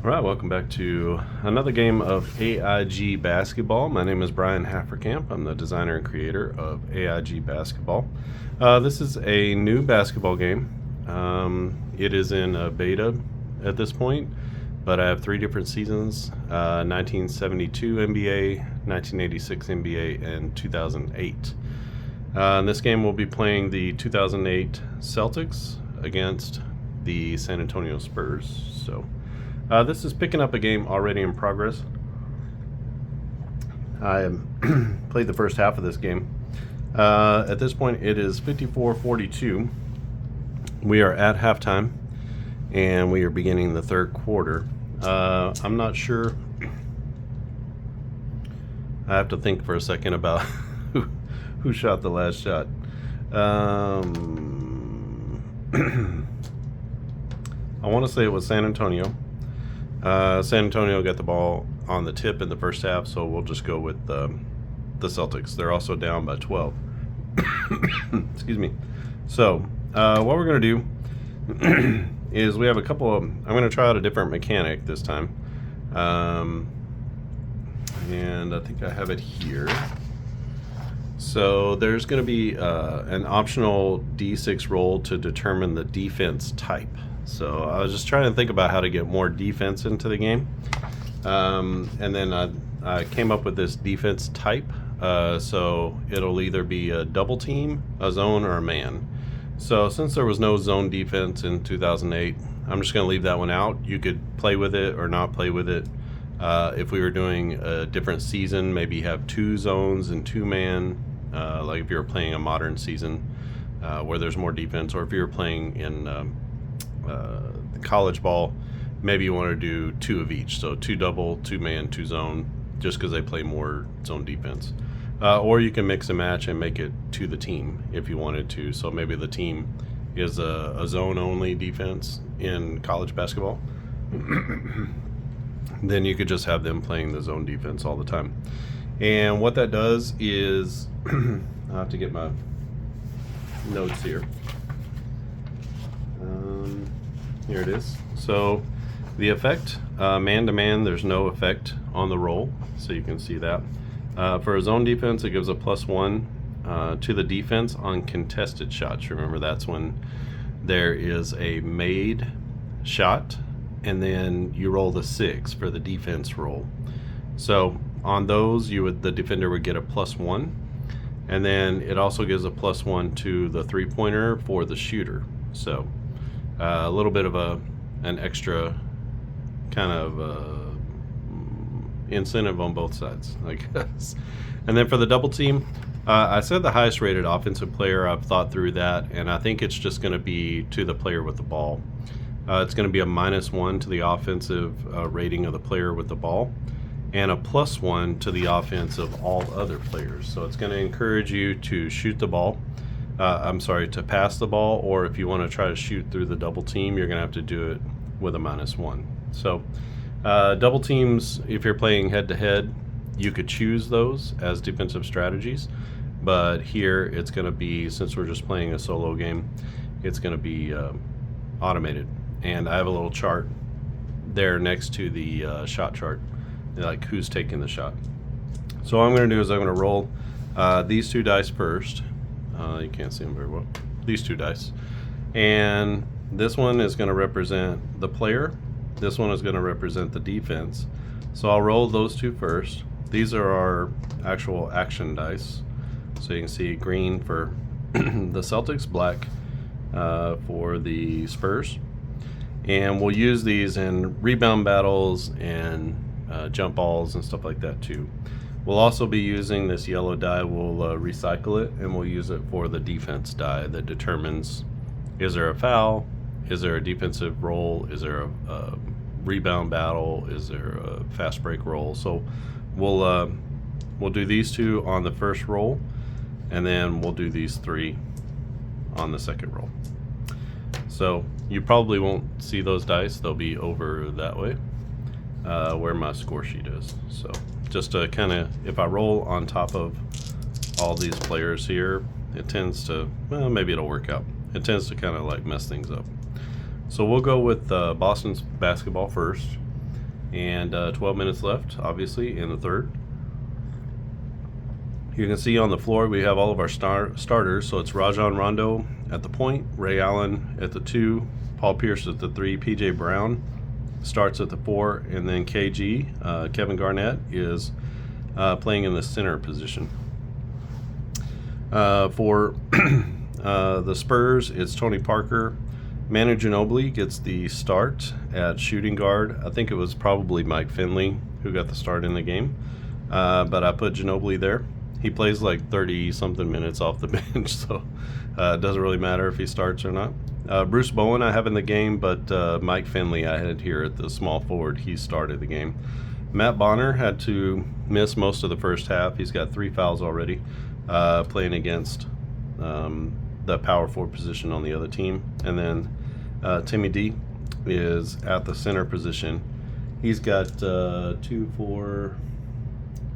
Alright, welcome back to another game of AIG Basketball. My name is Brian Hafferkamp. I'm the designer and creator of AIG Basketball. This is a new basketball game. It is in a beta at this point, but I have 3 different seasons, 1972 NBA, 1986 NBA, and 2008. In this game we'll be playing the 2008 Celtics against the San Antonio Spurs. So this is picking up a game already in progress. I played the first half of this game. At this point it is 54-42. We are at halftime and we are beginning the third quarter. I'm not sure. I have to think for a second about who shot the last shot. I want to say it was San Antonio. San Antonio got the ball on the tip in the first half, so we'll just go with the Celtics. They're also down by 12. Excuse me. So what we're going to do is we have a couple of... I'm going to try out a different mechanic this time. And I think I have it here. So there's going to be an optional D6 roll to determine the defense type. So I was just trying to think about how to get more defense into the game. And then I came up with this defense type. So it'll either be a double team, a zone, or a man. So since there was no zone defense in 2008, I'm just going to leave that one out. You could play with it or not play with it. If we were doing a different season, maybe have 2 zones and 2 man, like if you were playing a modern season where there's more defense, or if you were playing in college ball, maybe you want to do 2 of each, so 2 double, 2 man, 2 zone, just because they play more zone defense. Or you can mix and match and make it to the team if you wanted to. So maybe the team is a zone only defense in college basketball. Then you could just have them playing the zone defense all the time. And what that does is I have to get my notes here. Here it is. So the effect, man to man, there's no effect on the roll, so you can see that. For a zone defense, it gives a +1 to the defense on contested shots. Remember, that's when there is a made shot and then you roll the 6 for the defense roll. So on those, the defender would get a +1, and then it also gives a +1 to the 3-pointer for the shooter. So a little bit of an extra kind of incentive on both sides, I guess. And then for the double team, I said the highest rated offensive player. I've thought through that, and I think it's just going to be to the player with the ball. It's going to be a -1 to the offensive rating of the player with the ball, and a +1 to the offense of all other players. So it's going to encourage you to shoot the ball. To pass the ball, or if you want to try to shoot through the double team, you're going to have to do it with a -1. So double teams, if you're playing head-to-head, you could choose those as defensive strategies. But here it's going to be, since we're just playing a solo game, it's going to be automated. And I have a little chart there next to the shot chart, like who's taking the shot. So what I'm going to do is I'm going to roll these 2 dice first. You can't see them very well. These 2 dice. And this one is going to represent the player. This one is going to represent the defense. So I'll roll those 2 first. These are our actual action dice. So you can see green for the Celtics, black for the Spurs. And we'll use these in rebound battles and jump balls and stuff like that too. We'll also be using this yellow die. We'll recycle it, and we'll use it for the defense die that determines, is there a foul, is there a defensive roll, is there a rebound battle, is there a fast break roll. So we'll do these 2 on the first roll, and then we'll do these 3 on the second roll. So you probably won't see those dice. They'll be over that way where my score sheet is. So just to kind of, if I roll on top of all these players here, it tends to, well, maybe it'll work out. It tends to kind of like mess things up. So we'll go with Boston's basketball first. And 12 minutes left, obviously, in the third. You can see on the floor we have all of our starters. So it's Rajon Rondo at the point, Ray Allen at the 2, Paul Pierce at the 3, PJ Brown starts at the 4, and then KG, Kevin Garnett, is playing in the center position. For the Spurs, it's Tony Parker. Manu Ginobili gets the start at shooting guard. I think it was probably Mike Finley who got the start in the game, but I put Ginobili there. He plays like 30-something minutes off the bench, so it doesn't really matter if he starts or not. Bruce Bowen I have in the game, but Mike Finley I had here at the small forward. He started the game. Matt Bonner had to miss most of the first half. He's got 3 fouls already, playing against the power forward position on the other team. And then Timmy D is at the center position. He's got 2, 4,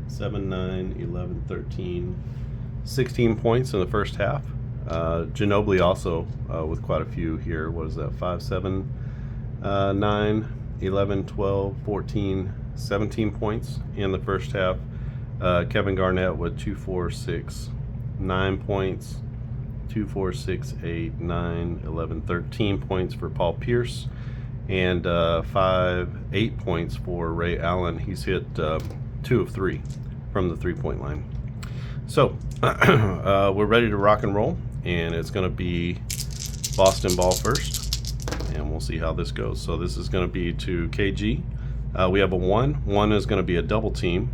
7, 9, 11, 13, 16 points in the first half. Ginobili also with quite a few here. What is that? 5, 7, 9, 11, 12, 14, 17 points in the first half. Kevin Garnett with 2, 4, 6, 9 points. 2, 4, 6, 8, 9, 11, 13 points for Paul Pierce, and 8 points for Ray Allen. He's hit 2 of 3 from the 3-point line. So we're ready to rock and roll, and it's going to be Boston ball first, and we'll see how this goes. So this is going to be to KG. We have a 1. 1 is going to be a double team.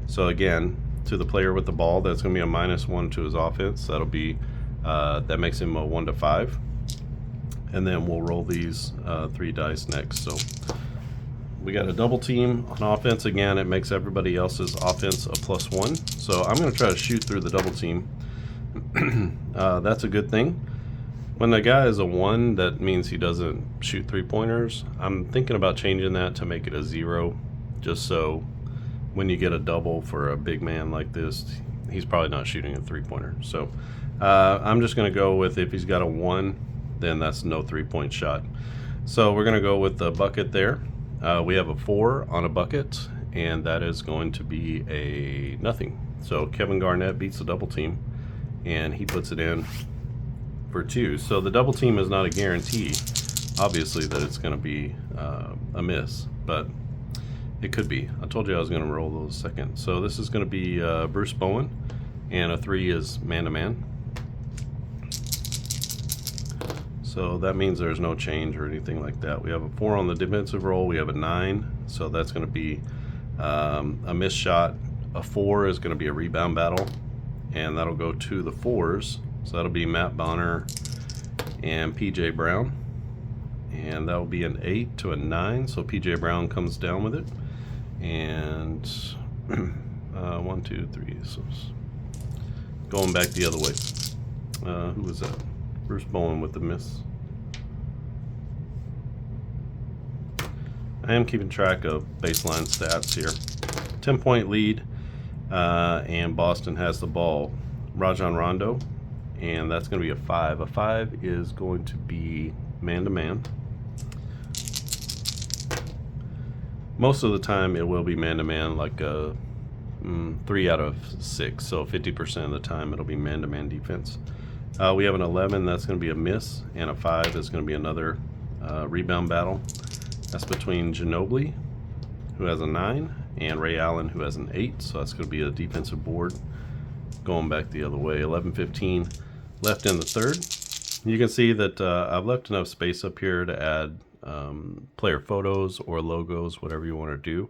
So again, to the player with the ball, that's going to be a -1 to his offense. That'll be that makes him a 1 to 5. And then we'll roll these 3 dice next. So we got a double team on offense. Again, it makes everybody else's offense a +1. So I'm going to try to shoot through the double team. That's a good thing. When the guy is a 1, that means he doesn't shoot 3-pointers. I'm thinking about changing that to make it a 0, just so when you get a double for a big man like this, he's probably not shooting a 3-pointer. So I'm just going to go with, if he's got a 1, then that's no 3-point shot. So we're going to go with the bucket there. We have a 4 on a bucket, and that is going to be a nothing. So Kevin Garnett beats the double team, and he puts it in for 2. So the double team is not a guarantee, obviously, that it's going to be a miss, but it could be. I told you I was going to roll those second. So this is going to be Bruce Bowen, and a 3 is man-to-man. So that means there's no change or anything like that. We have a 4 on the defensive roll. We have a 9, so that's going to be a missed shot. A 4 is going to be a rebound battle, and that'll go to the 4s. So that'll be Matt Bonner and PJ Brown, and that'll be an 8 to a 9. So PJ Brown comes down with it, and 1, 2, 3. So going back the other way. Who was that? Bruce Bowen with the miss. I am keeping track of baseline stats here. 10-point lead, and Boston has the ball. Rajon Rondo, and that's going to be a 5. A 5 is going to be man-to-man. Most of the time it will be man-to-man, like a 3 out of 6. So 50% of the time it'll be man-to-man defense. We have an 11, that's going to be a miss, and a 5 is going to be another rebound battle. That's between Ginobili, who has a 9, and Ray Allen, who has an 8. So that's going to be a defensive board. Going back the other way, 11:15 left in the third. You can see that I've left enough space up here to add player photos or logos, whatever you want to do.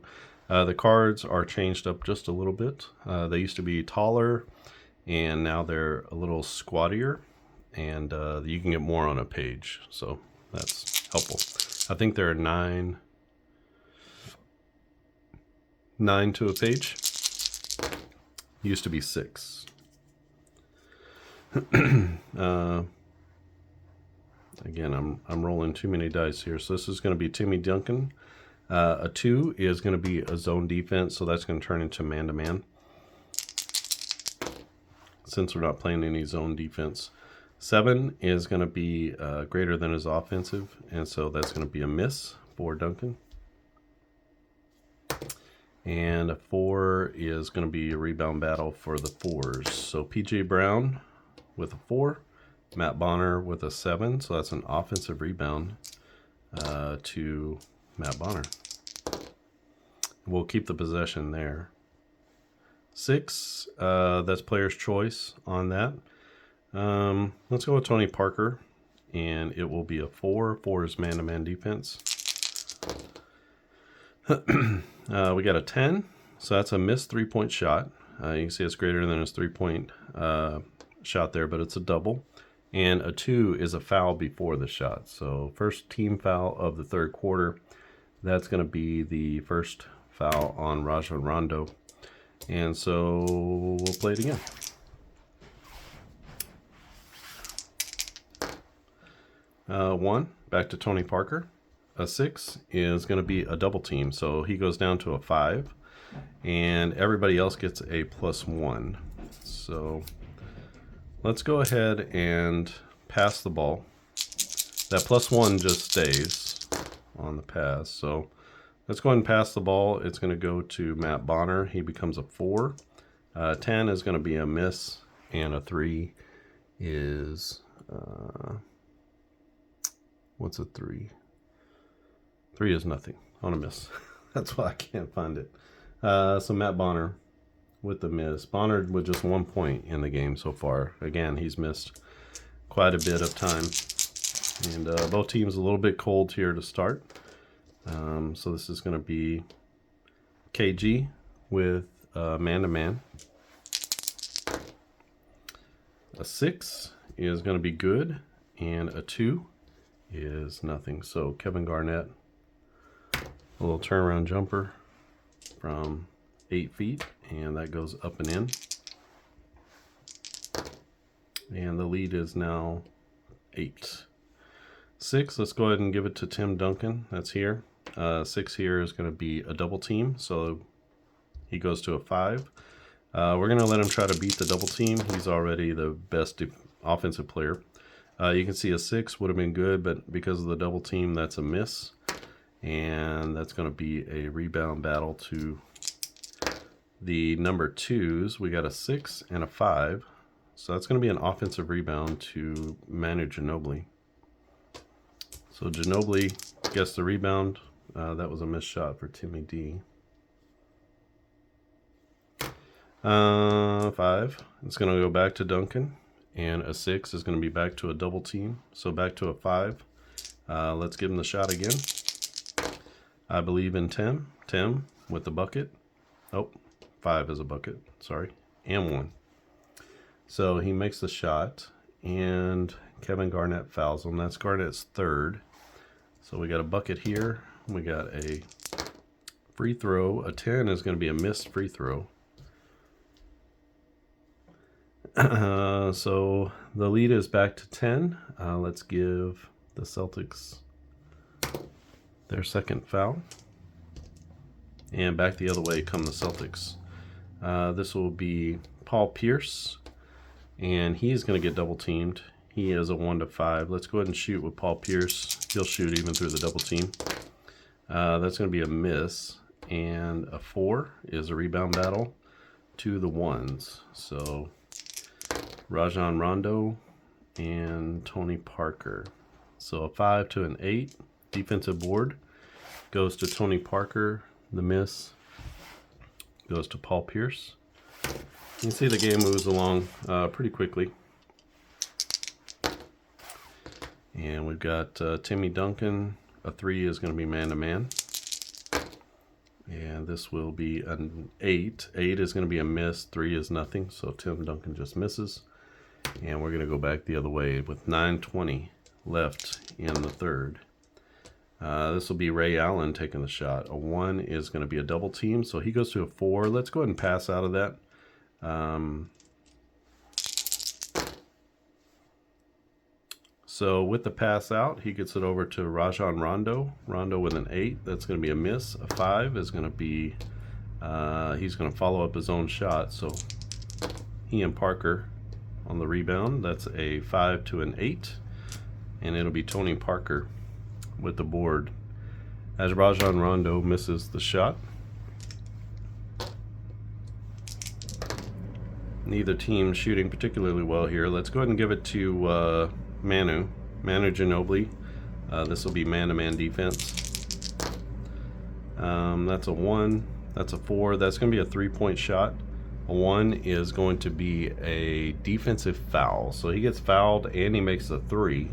The cards are changed up just a little bit. They used to be taller, and now they're a little squattier, and you can get more on a page, so that's helpful. I think there are 9 to a page. Used to be 6. Again, I'm rolling too many dice here. So this is going to be Timmy Duncan. A 2 is going to be a zone defense, so that's going to turn into man-to-man, since we're not playing any zone defense. 7 is going to be greater than his offensive, and so that's going to be a miss for Duncan. And a 4 is going to be a rebound battle for the 4s. So PJ Brown with a 4, Matt Bonner with a 7. So that's an offensive rebound to Matt Bonner. We'll keep the possession there. 6, that's player's choice on that. Let's go with Tony Parker, and it will be a 4. 4 is man-to-man defense. We got a 10, so that's a missed 3-point shot. You can see it's greater than his 3-point shot there, but it's a double. And a 2 is a foul before the shot. So first team foul of the third quarter. That's going to be the first foul on Rajon Rondo. And so we'll play it again. One, back to Tony Parker. A 6 is going to be a double team, so he goes down to a 5, and everybody else gets a +1. So let's go ahead and pass the ball. That +1 just stays on the pass, so let's go ahead and pass the ball. It's going to go to Matt Bonner. He becomes a 4. 10 is going to be a miss, and a 3 is what's a 3? 3 is nothing on a miss. That's why I can't find it. So Matt Bonner with the miss. Bonner with just 1 point in the game so far. Again, he's missed quite a bit of time. And both teams a little bit cold here to start. So this is going to be KG with man-to-man. A 6 is going to be good, and a 2 is nothing. So Kevin Garnett, a little turnaround jumper from 8 feet, and that goes up and in. And the lead is now 8. 6, let's go ahead and give it to Tim Duncan. That's here. 6 here is going to be a double team, so he goes to a 5. We're going to let him try to beat the double team. He's already the best offensive player. You can see a 6 would have been good, but because of the double team, that's a miss. And that's going to be a rebound battle to the number 2s. We got a 6 and a 5. So that's going to be an offensive rebound to Manu Ginobili. So Ginobili gets the rebound. That was a missed shot for Timmy D. 5. It's going to go back to Duncan. And a 6 is going to be back to a double team. So back to a 5. Let's give him the shot again. I believe in Tim. Tim with the bucket. Oh, 5 is a bucket. Sorry. And 1. So he makes the shot. And Kevin Garnett fouls him. That's Garnett's 3rd. So we got a bucket here. We got a free throw. A 10 is going to be a missed free throw. So the lead is back to 10. Let's give the Celtics their second foul. And back the other way come the Celtics. This will be Paul Pierce, and he's going to get double teamed. He is a 1 to 5. Let's go ahead and shoot with Paul Pierce. He'll shoot even through the double team. That's going to be a miss, and a 4 is a rebound battle to the 1s. So Rajon Rondo and Tony Parker. So a 5 to an 8. Defensive board goes to Tony Parker. The miss goes to Paul Pierce. You can see the game moves along pretty quickly. And we've got Timmy Duncan. A 3 is going to be man-to-man. And this will be an 8. 8 is going to be a miss. 3 is nothing. So Tim Duncan just misses. And we're going to go back the other way with 9:20 left in the third. This will be Ray Allen taking the shot. A 1 is going to be a double team. So he goes to a 4. Let's go ahead and pass out of that. So with the pass out, he gets it over to Rajon Rondo. Rondo with an 8. That's going to be a miss. A 5 is going to be, he's going to follow up his own shot. So he and Parker on the rebound. That's a 5 to an 8. And it'll be Tony Parker with the board as Rajon Rondo misses the shot. neither team shooting particularly well here. Let's go ahead and give it to Manu Ginobili. This will be man-to-man defense. That's a 1. That's a 4. That's going to be a 3-point shot. A 1 is going to be a defensive foul. So he gets fouled and he makes a 3.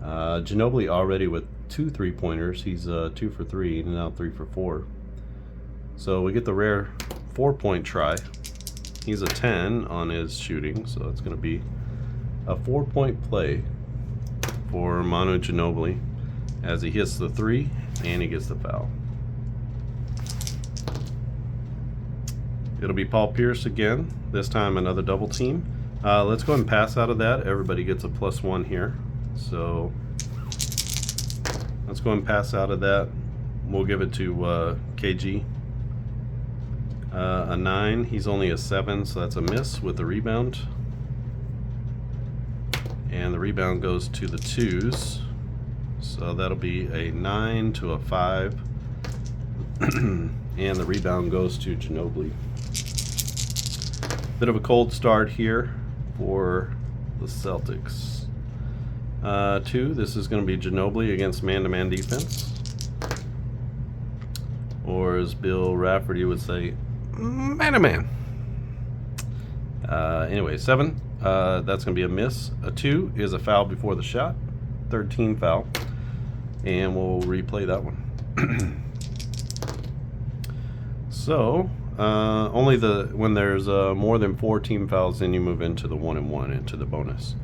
Ginobili already with 2 3-pointers. He's 2 for 3 and now 3 for 4. So we get the rare 4-point try. He's a 10 on his shooting, so it's going to be a 4-point play for Manu Ginobili as he hits the 3 and he gets the foul. It'll be Paul Pierce again, this time another double team. Let's go ahead and pass out of that. Everybody gets a +1 here. So let's go ahead and pass out of that. We'll give it to KG. A 9, he's only a 7, so that's a miss with the rebound. And the rebound goes to the 2s. So that'll be a 9 to a 5. And the rebound goes to Ginobili. Bit of a cold start here for the Celtics. 2, this is going to be Ginobili against man-to-man defense. Or as Bill Rafferty would say, man-to-man. Anyway, 7, that's going to be a miss. A 2 is a foul before the shot. 3rd team foul. And we'll replay that one. So, only when there's more than 4 team fouls, then you move into the 1-and-1, into the bonus.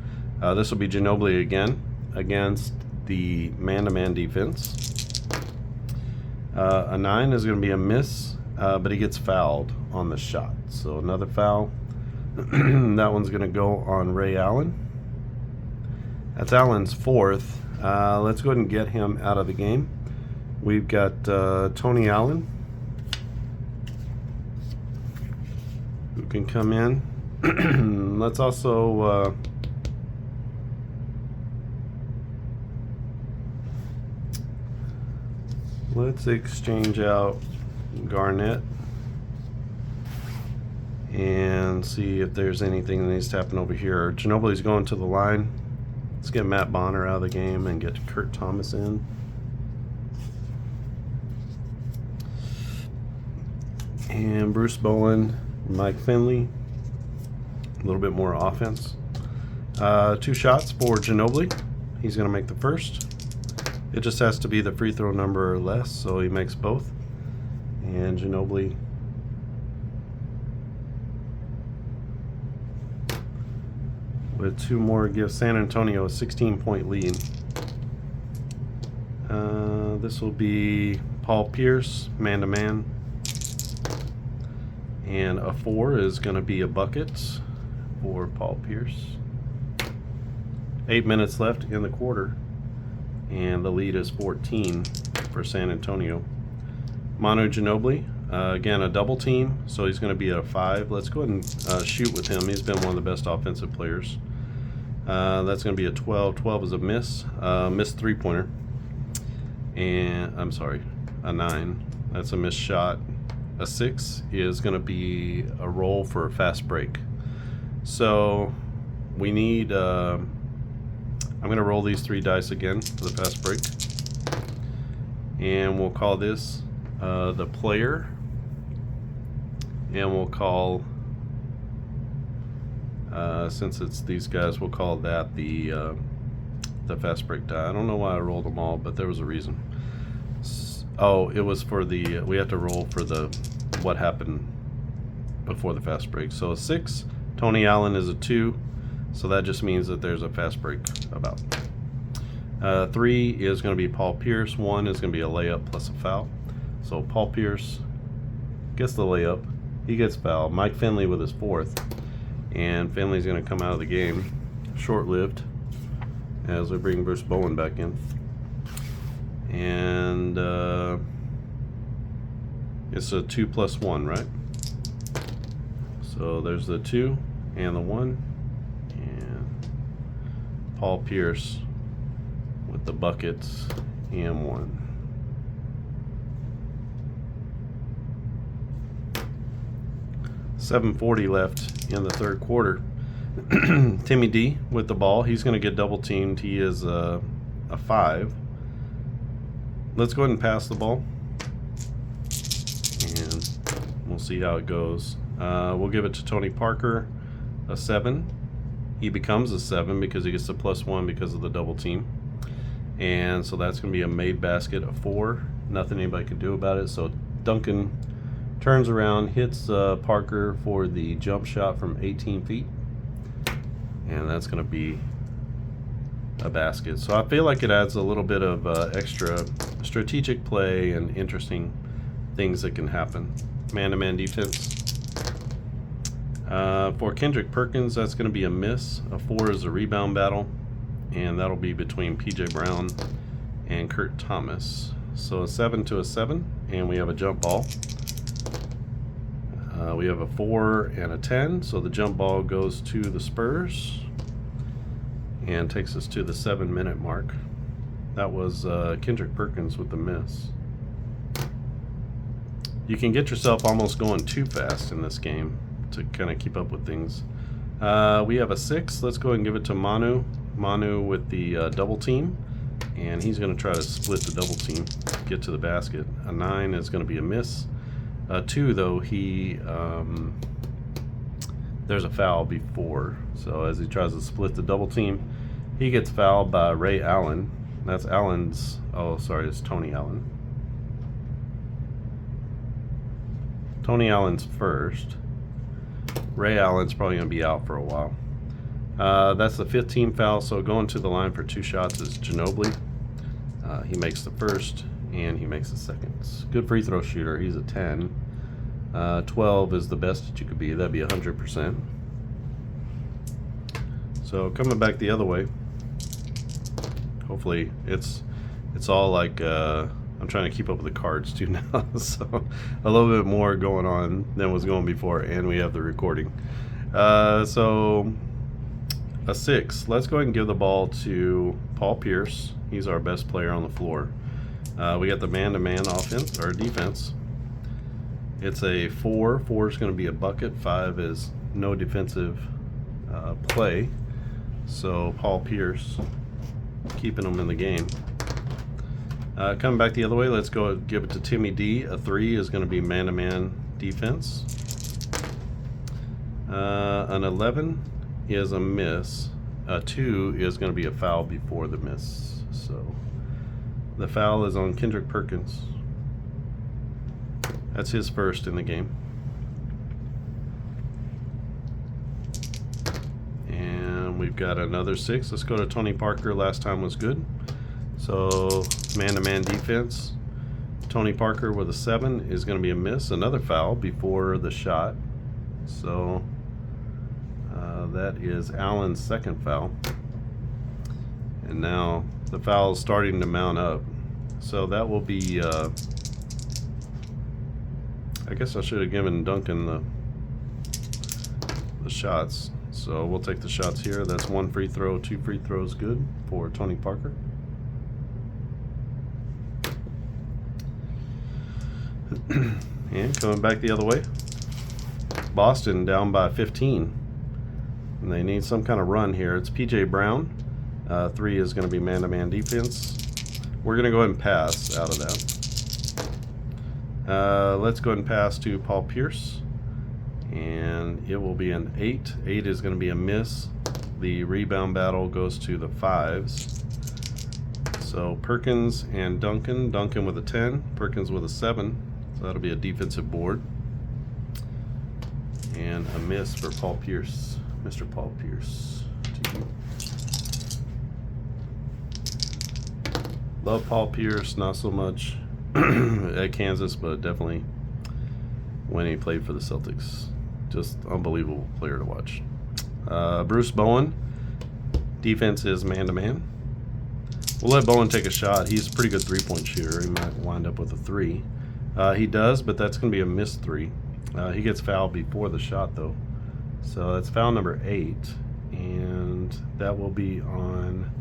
This will be Ginobili again against the man-to-man defense. A 9 is going to be a miss. But he gets fouled on the shot. So another foul. That one's going to go on Ray Allen. That's Allen's 4th. Let's go ahead and get him out of the game. We've got Tony Allen, who can come in. Let's also let's exchange out Garnett and see if there's anything that needs to happen over here. Ginobili's going to the line. Let's get Matt Bonner out of the game and get Kurt Thomas in. And Bruce Bowen, Mike Finley. A little bit more offense. 2 shots for Ginobili. He's going to make the first. It just has to be the free throw number or less, so he makes both. And Ginobili with 2 more gives San Antonio a 16-point lead. This will be Paul Pierce, man-to-man. And a 4 is going to be a bucket for Paul Pierce. 8 minutes left in the quarter. And the lead is 14 for San Antonio. Manu Ginobili, again, a double team, so he's going to be at a 5. Let's go ahead and shoot with him. He's been one of the best offensive players. That's going to be a 12. 12 is a miss. Missed 3-pointer. And, I'm sorry, a 9. That's a missed shot. A 6 is going to be a roll for a fast break. So, we need, I'm going to roll these 3 dice again for the fast break. And we'll call this the player, and we'll call since it's these guys, we'll call that the fast break die. I don't know why I rolled them all, but there was a reason. Oh, it was for the we have to roll for the what happened before the fast break. So a 6, Tony Allen is a 2, so that just means that there's a fast break about. 3 is going to be Paul Pierce. 1 is going to be a layup plus a foul. So Paul Pierce gets the layup. He gets fouled. Mike Finley with his 4th. And Finley's going to come out of the game. Short-lived as we bring Bruce Bowen back in. And it's a 2 plus 1, right? So there's the 2 and the 1. And Paul Pierce with the buckets and 1. 7:40 left in the third quarter. Timmy D with the ball. He's going to get double teamed. He is a 5. Let's go ahead and pass the ball, and we'll see how it goes. We'll give it to Tony Parker, a 7. He becomes a 7 because he gets a +1 because of the double team. And so that's going to be a made basket, a 4. Nothing anybody can do about it. So Duncan turns around, hits Parker for the jump shot from 18 feet. And that's going to be a basket. So I feel like it adds a little bit of extra strategic play and interesting things that can happen. Man-to-man defense. For Kendrick Perkins, that's going to be a miss. A 4 is a rebound battle, and that'll be between PJ Brown and Kurt Thomas. So a 7 to a 7, and we have a jump ball. We have a 4 and a 10, so the jump ball goes to the Spurs and takes us to the 7-minute mark. That was Kendrick Perkins with the miss. You can get yourself almost going too fast in this game to kind of keep up with things. We have a 6. Let's go ahead and give it to Manu. Manu with the double team, and he's going to try to split the double team, get to the basket. A 9 is going to be a miss. 2, though, there's a foul before, so as he tries to split the double team, he gets fouled by Ray Allen. That's Allen's, oh sorry, it's Tony Allen. Tony Allen's first. Ray Allen's probably going to be out for a while. That's the 15th foul, so going to the line for 2 shots is Ginobili. He makes the first, and he makes the second. Good free throw shooter. He's a 10. 12 is the best that you could be. That'd be 100%. So coming back the other way. Hopefully it's all like I'm trying to keep up with the cards too now. So a little bit more going on than was going before, and we have the recording. So a 6. Let's go ahead and give the ball to Paul Pierce. He's our best player on the floor. We got the man-to-man offense or defense. It's a 4. 4 is going to be a bucket. 5 is no defensive play. So Paul Pierce keeping them in the game. Coming back the other way, let's go give it to Timmy D. A 3 is going to be man-to-man defense. An 11 is a miss. A 2 is going to be a foul before the miss. So the foul is on Kendrick Perkins. That's his first in the game. And we've got another 6. Let's go to Tony Parker. Last time was good. So man-to-man defense. Tony Parker with a 7 is going to be a miss. Another foul before the shot. So that is Allen's second foul. And now the foul is starting to mount up. So that will be, I guess I should have given Duncan the shots. So we'll take the shots here. That's 1 free throw, 2 free throws good for Tony Parker. And coming back the other way, Boston down by 15. And they need some kind of run here. It's PJ Brown. 3 is going to be man-to-man defense. We're going to go ahead and pass out of that. Let's go ahead and pass to Paul Pierce. And it will be an 8. 8 is going to be a miss. The rebound battle goes to the 5s. So Perkins and Duncan. Duncan with a 10. Perkins with a 7. So that'll be a defensive board. And a miss for Paul Pierce. Mr. Paul Pierce. Love Paul Pierce, not so much at Kansas, but definitely when he played for the Celtics. Just unbelievable player to watch. Bruce Bowen. Defense is man-to-man. We'll let Bowen take a shot. He's a pretty good 3-point shooter. He might wind up with a 3. He does, but that's going to be a missed 3. He gets fouled before the shot, though. So that's foul number 8. And that will be on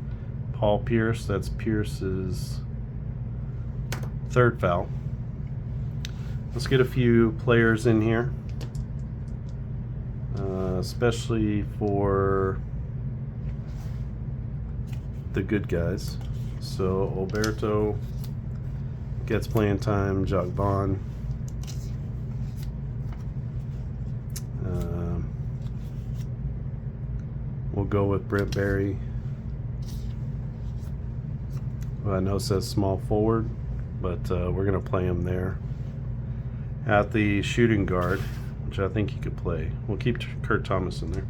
Paul Pierce. That's Pierce's 3rd foul. Let's get a few players in here. especially for the good guys. So Alberto gets playing time. Jacques Vaughn. We'll go with Brent Barry. Well, I know it says small forward, but we're going to play him there. At the shooting guard, which I think he could play, we'll keep Kurt Thomas in there.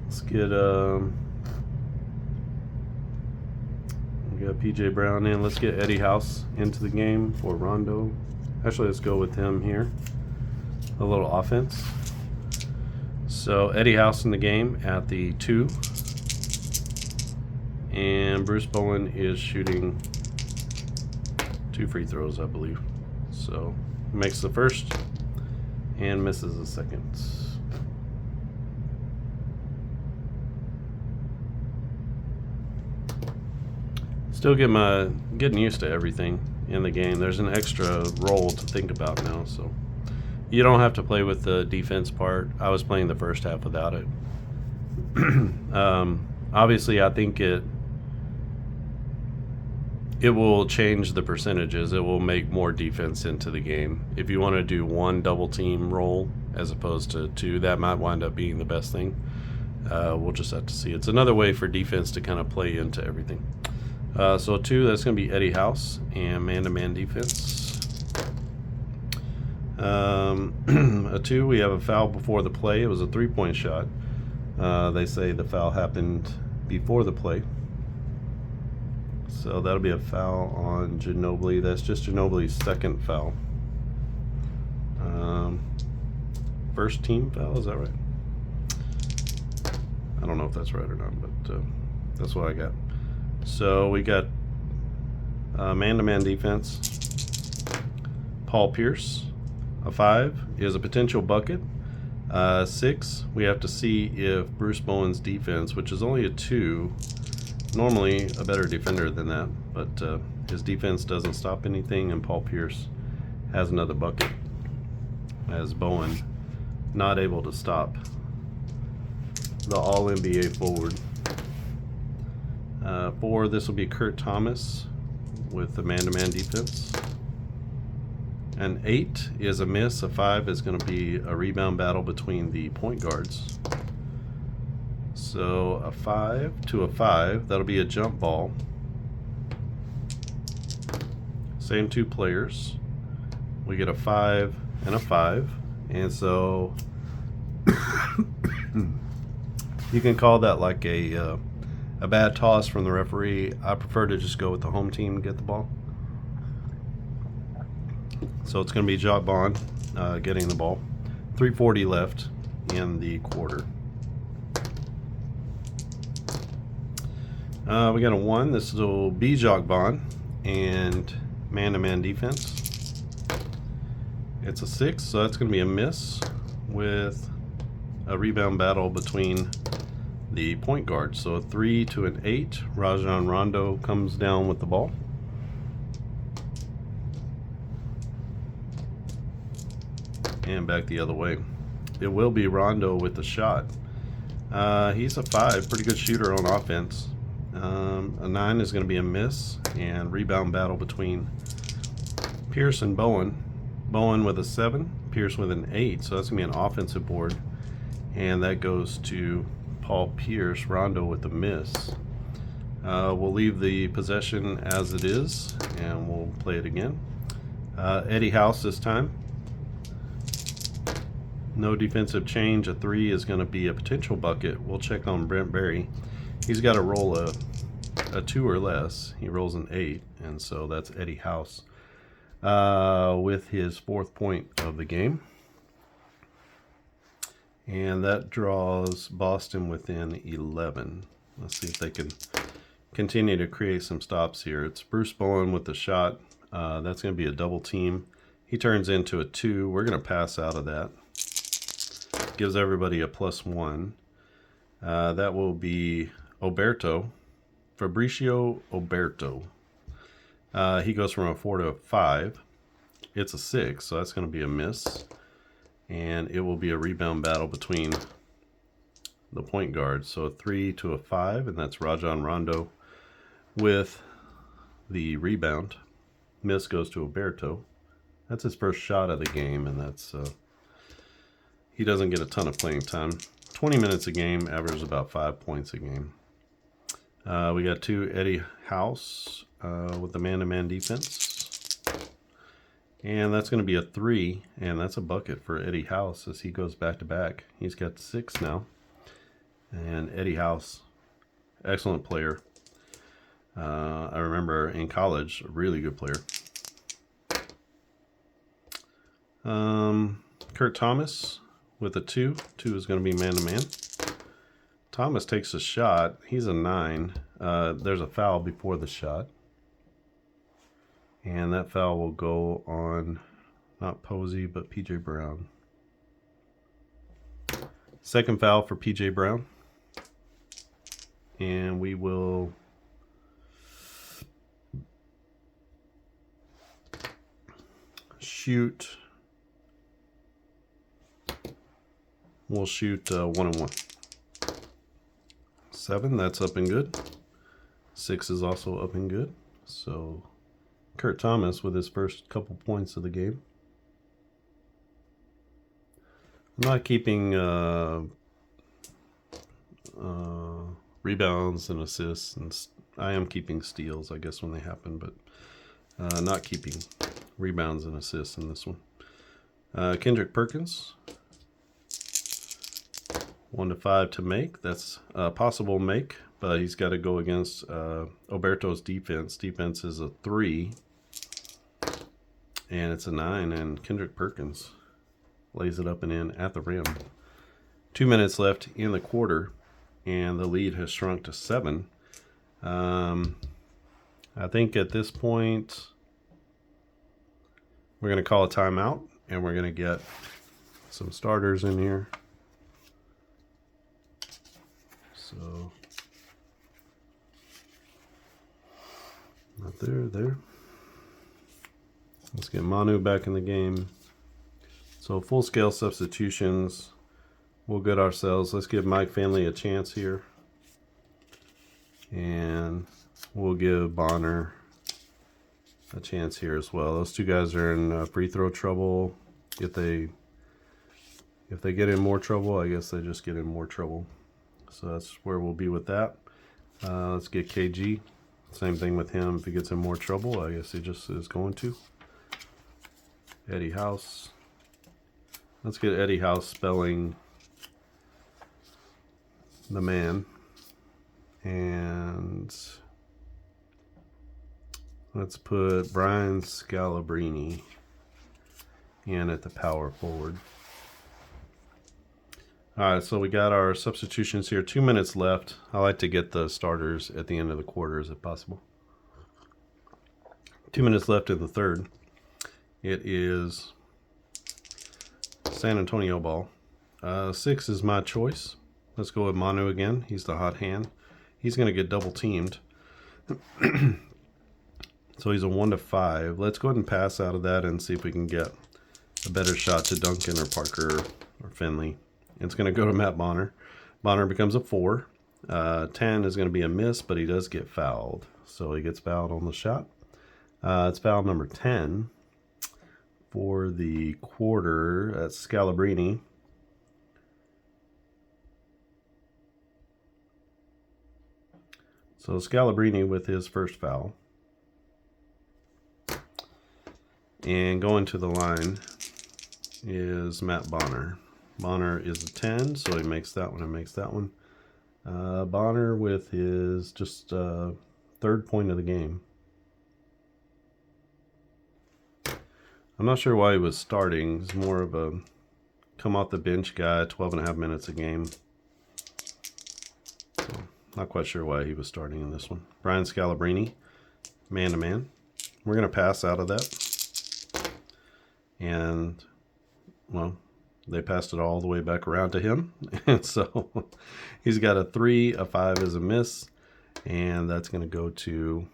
Let's get we got PJ Brown in. Let's get Eddie House into the game for Rondo. Actually, let's go with him here. A little offense. So Eddie House in the game at the 2. And Bruce Bowen is shooting 2 free throws, I believe. So makes the first and misses the second. Still getting used to everything in the game. There's an extra role to think about now, so you don't have to play with the defense part. I was playing the first half without it. Obviously, I think it will change the percentages. It will make more defense into the game. If you want to do 1 double team role as opposed to 2, that might wind up being the best thing. We'll just have to see. It's another way for defense to kind of play into everything. So 2, that's going to be Eddie House and man-to-man defense. A 2, we have a foul before the play. It was a 3-point shot. They say the foul happened before the play. So that'll be a foul on Ginobili. That's just Ginobili's second foul. First team foul, is that right? I don't know if that's right or not, but that's what I got. So we got man-to-man defense. Paul Pierce, a 5, is a potential bucket. 6, we have to see if Bruce Bowen's defense, which is only a 2, normally a better defender than that, but his defense doesn't stop anything, and Paul Pierce has another bucket, as Bowen not able to stop the All-NBA forward. 4, this will be Kurt Thomas with the man-to-man defense. An 8 is a miss. A 5 is going to be a rebound battle between the point guards. So a 5 to a 5, that'll be a jump ball. Same 2 players. We get a 5 and a 5. And so you can call that like a bad toss from the referee. I prefer to just go with the home team and get the ball. So it's going to be Jacques Vaughn getting the ball. 3:40 left in the quarter. We got a 1. This will be Jacques Vaughn and man-to-man defense. It's a 6, so that's going to be a miss with a rebound battle between the point guards. So a 3 to an 8. Rajon Rondo comes down with the ball. And back the other way. It will be Rondo with the shot. He's a 5, pretty good shooter on offense. A 9 is going to be a miss, and rebound battle between Pierce and Bowen. Bowen with a 7, Pierce with an 8, so that's going to be an offensive board. And that goes to Paul Pierce. Rondo with a miss. We'll leave the possession as it is, and we'll play it again. Eddie House this time. No defensive change. A 3 is going to be a potential bucket. We'll check on Brent Barry. He's got to roll a 2 or less. He rolls an 8, and so that's Eddie House with his 4th point of the game. And that draws Boston within 11. Let's see if they can continue to create some stops here. It's Bruce Bowen with the shot. That's going to be a double team. He turns into a 2. We're going to pass out of that. Gives everybody a +1. That will be Oberto. Fabricio Oberto. He goes from a 4 to a 5. It's a 6, so that's going to be a miss. and it will be a rebound battle between the point guards. So a 3 to a 5, and that's Rajon Rondo with the rebound. Miss goes to Oberto. That's his first shot of the game, and that's he doesn't get a ton of playing time. 20 minutes a game, averages about 5 points a game. We got 2 Eddie House with the man-to-man defense. And that's going to be a 3, and that's a bucket for Eddie House as he goes back-to-back. He's got 6 now. And Eddie House, excellent player. I remember in college, a really good player. Kurt Thomas with a 2. 2 is going to be man-to-man. Thomas takes a shot. He's a 9. There's a foul before the shot. And that foul will go on, not Posey, but PJ Brown. Second foul for PJ Brown. And we will shoot. We'll shoot 1-and-1. 7, that's up and good. 6 is also up and good. So Kurt Thomas with his first couple points of the game. I'm not keeping rebounds and assists, and I am keeping steals, I guess, when they happen, but not keeping rebounds and assists in this one. Kendrick Perkins, 1 to 5 to make. That's a possible make, but he's got to go against Oberto's defense. Defense is a 3, and it's a 9, and Kendrick Perkins lays it up and in at the rim. 2 minutes left in the quarter, and the lead has shrunk to 7. I think at this point, we're going to call a timeout, and we're going to get some starters in here. So, not there. Let's get Manu back in the game. So full-scale substitutions. We'll get ourselves. Let's give Mike Finley a chance here. And we'll give Bonner a chance here as well. Those 2 guys are in free throw trouble. If they get in more trouble, I guess they just get in more trouble. So that's where we'll be with that. Let's get KG. Same thing with him. If he gets in more trouble, I guess he just is going to. Eddie House. Let's get Eddie House spelling the man. And let's put Brian Scalabrine in at the power forward. All right, so we got our substitutions here. 2 minutes left. I like to get the starters at the end of the quarters if possible. 2 minutes left in the third. It is San Antonio ball. 6 is my choice. Let's go with Manu again. He's the hot hand. He's going to get double teamed. So he's a 1 to 5. Let's go ahead and pass out of that and see if we can get a better shot to Duncan or Parker or Finley. It's going to go to Matt Bonner. Bonner becomes a 4. 10 is going to be a miss, but he does get fouled. So he gets fouled on the shot. It's foul number 10 for the quarter. That's Scalabrine. So Scalabrine with his first foul. And going to the line is Matt Bonner. Bonner is a 10, so he makes that one and makes that one. Bonner with his just third point of the game. I'm not sure why he was starting. He's more of a come off the bench guy, 12 and a half minutes a game. So, not quite sure why he was starting in this one. Brian Scalabrine, man-to-man. We're going to pass out of that. And, well, they passed it all the way back around to him. And so he's got a 3, a 5 is a miss. And that's going to go to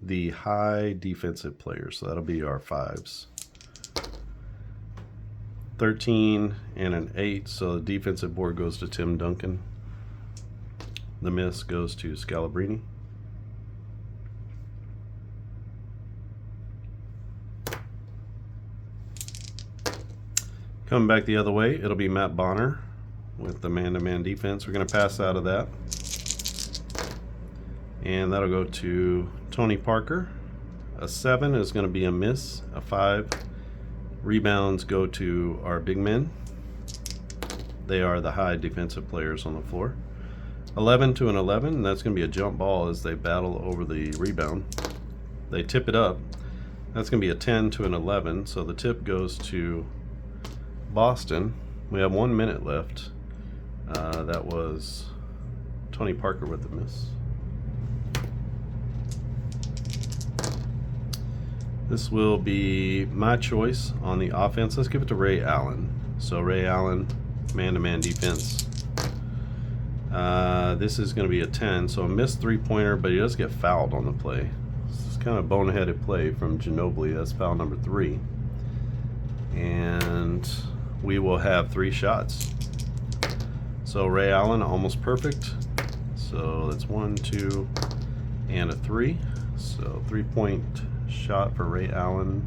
the high defensive players. So that'll be our 5s. 13 and an 8, so the defensive board goes to Tim Duncan. The miss goes to Scalabrine. Coming back the other way, it'll be Matt Bonner with the man-to-man defense. We're going to pass out of that. And that'll go to Tony Parker. A 7 is going to be a miss. A 5. Rebounds go to our big men. They are the high defensive players on the floor. 11 to an 11, and that's going to be a jump ball as they battle over the rebound. They tip it up. That's going to be a 10 to an 11, so the tip goes to Boston. We have 1 minute left. That was Tony Parker with the miss. This will be my choice on the offense. Let's give it to Ray Allen. So Ray Allen, man-to-man defense. This is going to be a 10, so a missed three-pointer, but he does get fouled on the play. This is kind of a boneheaded play from Ginobili. That's foul number 3. And we will have 3 shots. So Ray Allen, almost perfect. So that's 1, 2, and a 3. So 3-point shot for Ray Allen.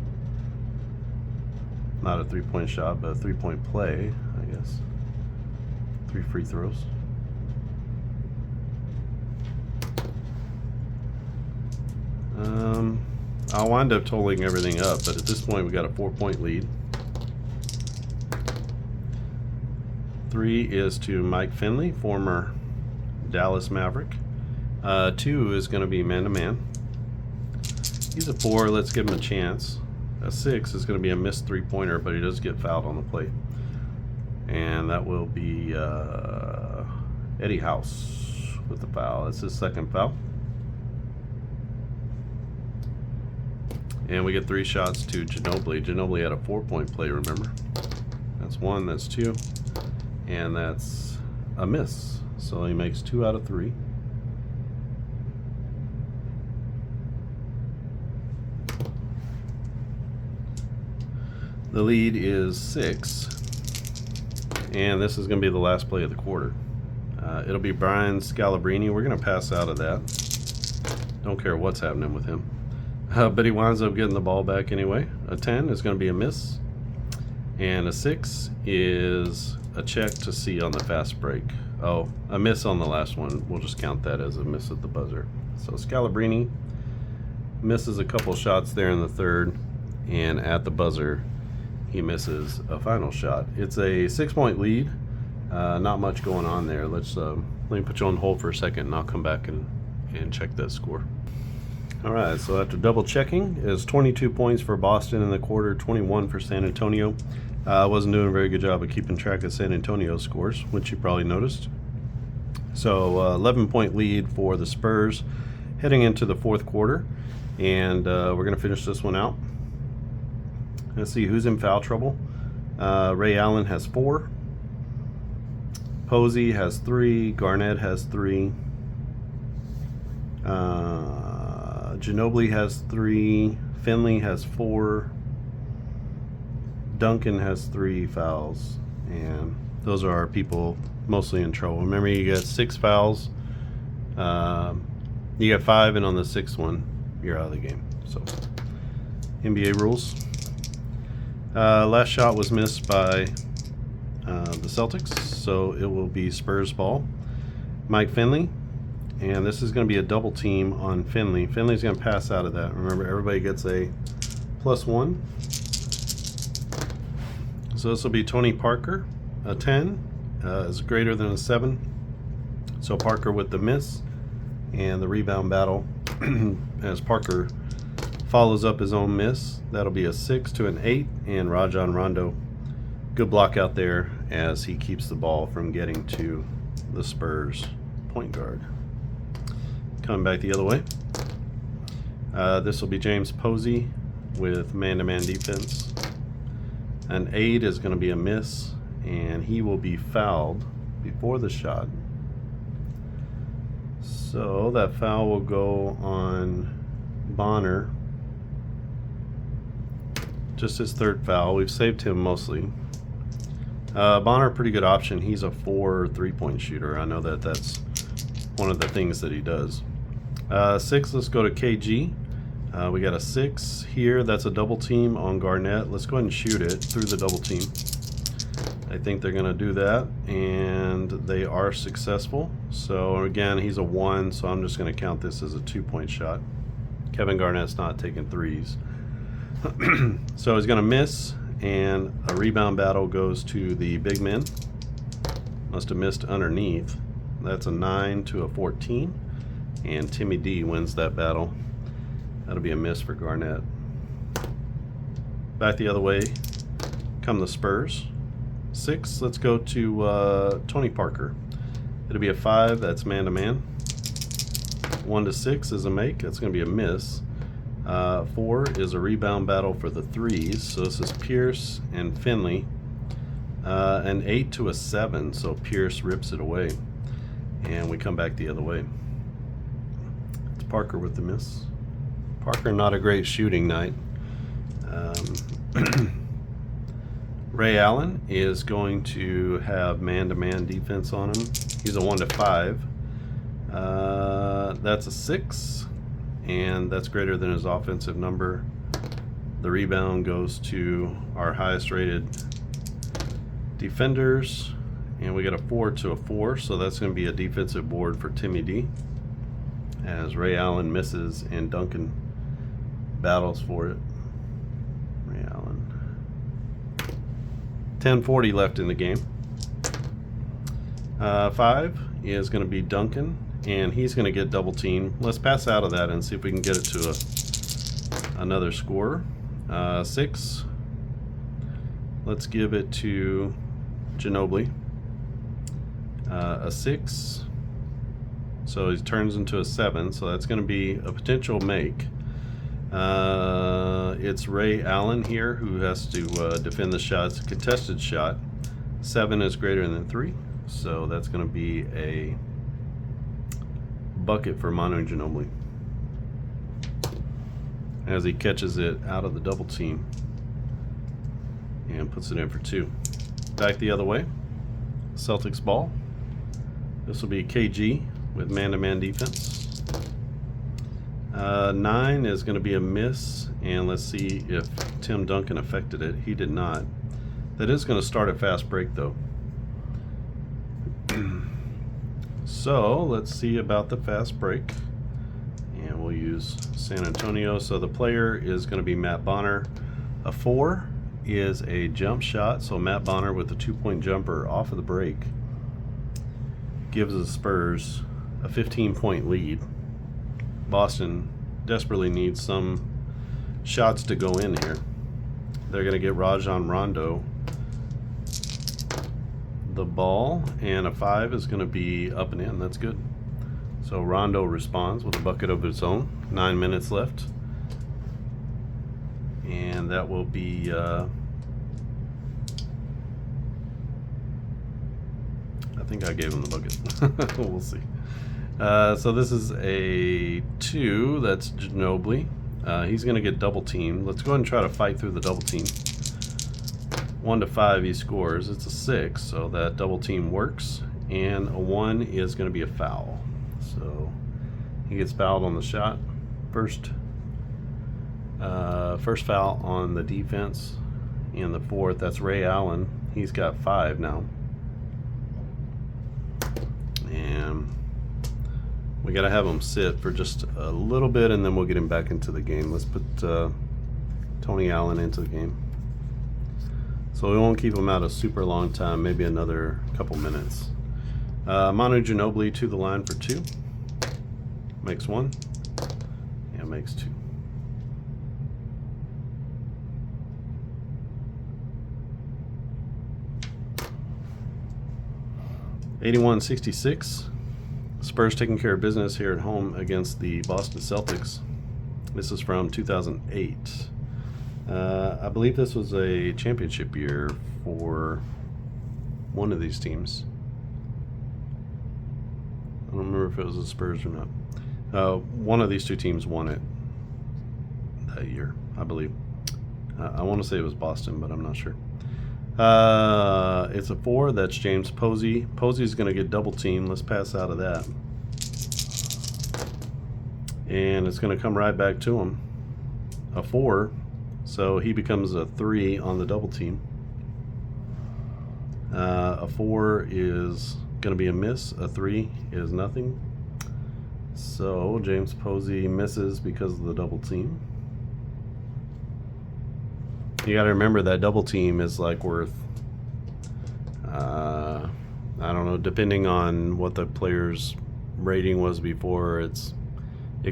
Not a 3-point shot, but a 3-point play, I guess. 3 free throws. I'll wind up totaling everything up, but at this point we got a 4-point lead. 3 is to Mike Finley, former Dallas Maverick. 2 is going to be man-to-man. He's a 4, let's give him a chance. A 6 is going to be a missed three-pointer, but he does get fouled on the plate. And that will be Eddie House with the foul. That's his second foul. And we get 3 shots to Ginobili. Ginobili had a 4-point play, remember? That's 1, that's 2, and that's a miss. So he makes 2 out of 3. The lead is 6, and this is going to be the last play of the quarter. It'll be Brian Scalabrine. We're going to pass out of that. Don't care what's happening with him. But he winds up getting the ball back anyway. A 10 is going to be a miss, and a 6 is a check to see on the fast break. Oh, a miss on the last one. We'll just count that as a miss at the buzzer. So Scalabrine misses a couple shots there in the third, and at the buzzer he misses a final shot. It's a 6-point lead. Not much going on there. Let me put you on hold for a second, and I'll come back and check that score. All right, so after double checking, it's 22 points for Boston in the quarter, 21 for San Antonio. Wasn't doing a very good job of keeping track of San Antonio's scores, which you probably noticed. So 11-point lead for the Spurs heading into the fourth quarter, and we're going to finish this one out. Let's see who's in foul trouble. Ray Allen has 4. Posey has 3. Garnett has 3. Ginobili has 3. Finley has 4. Duncan has 3 fouls, and those are our people mostly in trouble. Remember, you get 6 fouls. You get 5, and on the 6th one, you're out of the game. So, NBA rules. Last shot was missed by the Celtics, so it will be Spurs ball. Mike Finley, and this is going to be a double team on Finley. Finley's going to pass out of that. Remember, everybody gets a +1. So this will be Tony Parker. A 10 is greater than a 7. So Parker with the miss and the rebound battle as Parker follows up his own miss. That'll be a 6 to an 8, and Rajon Rondo, good block out there as he keeps the ball from getting to the Spurs point guard. Coming back the other way, this will be James Posey with man-to-man defense. An 8 is going to be a miss, and he will be fouled before the shot. So that foul will go on Bonner. Just his 3rd foul. We've saved him mostly. Bonner, pretty good option. He's a 4 3-point shooter. I know that that's one of the things that he does. 6, let's go to KG. We got a 6 here. That's a double team on Garnett. Let's go ahead and shoot it through the double team. I think they're going to do that, and they are successful. So again, he's a 1, so I'm just going to count this as a 2-point shot. Kevin Garnett's not taking threes. So he's going to miss, and a rebound battle goes to the big men. Must have missed underneath. That's a 9 to a 14, and Timmy D wins that battle. That'll be a miss for Garnett. Back the other way come the Spurs. 6, let's go to Tony Parker. It'll be a 5, that's man-to-man. 1 to 6 is a make, that's going to be a miss. 4 is a rebound battle for the 3s, so this is Pierce and Finley. An 8 to a 7, so Pierce rips it away. And we come back the other way. It's Parker with the miss. Parker, not a great shooting night. Ray Allen is going to have man-to-man defense on him. He's a 1 to 5. That's a 6, and that's greater than his offensive number. The rebound goes to our highest rated defenders, and we got a 4 to a 4, so that's going to be a defensive board for Timmy D, as Ray Allen misses and Duncan battles for it. Ray Allen. 10:40 left in the game. 5 is going to be Duncan, and he's going to get double teamed. Let's pass out of that and see if we can get it to another scorer. 6, let's give it to Ginobili. A 6, so he turns into a 7, so that's going to be a potential make. It's Ray Allen here who has to defend the shot. It's a contested shot. 7 is greater than 3, so that's going to be a bucket for Manu Ginobili as he catches it out of the double team and puts it in for 2. Back the other way. Celtics ball. This will be KG with man-to-man defense. 9 is going to be a miss, and let's see if Tim Duncan affected it. He did not. That is going to start a fast break though. So let's see about the fast break, and we'll use San Antonio. So the player is going to be Matt Bonner. A 4 is a jump shot, so Matt Bonner with a 2-point jumper off of the break gives the Spurs a 15-point lead. Boston desperately needs some shots to go in here. They're going to get Rajon Rondo the ball, and a 5 is going to be up and in. That's good. So Rondo responds with a bucket of his own. 9 minutes left, and that will be I think I gave him the bucket. We'll see. So this is a 2. That's Ginobili. He's going to get double teamed. Let's go ahead and try to fight through the double team. 1 to 5 he scores. It's a 6, so that double team works. And a 1 is going to be a foul. So he gets fouled on the shot. First foul on the defense. And the 4th, that's Ray Allen. He's got 5 now. And we got to have him sit for just a little bit, and then we'll get him back into the game. Let's put Tony Allen into the game. So we won't keep him out a super long time, maybe another couple minutes. Manu Ginobili to the line for 2. Makes 1. Yeah, makes 2. (81-66). Spurs taking care of business here at home against the Boston Celtics. This is from 2008. I believe this was a championship year for one of these teams. I don't remember if it was the Spurs or not. One of these two teams won it that year, I believe. I want to say it was Boston, but I'm not sure. It's a 4. That's James Posey. Posey's going to get double teamed. Let's pass out of that. And it's going to come right back to him. A 4. So he becomes a 3 on the double team. A 4 is going to be a miss. A 3 is nothing. So James Posey misses because of the double team. You got to remember that double team is like worth, I don't know, depending on what the player's rating was before, it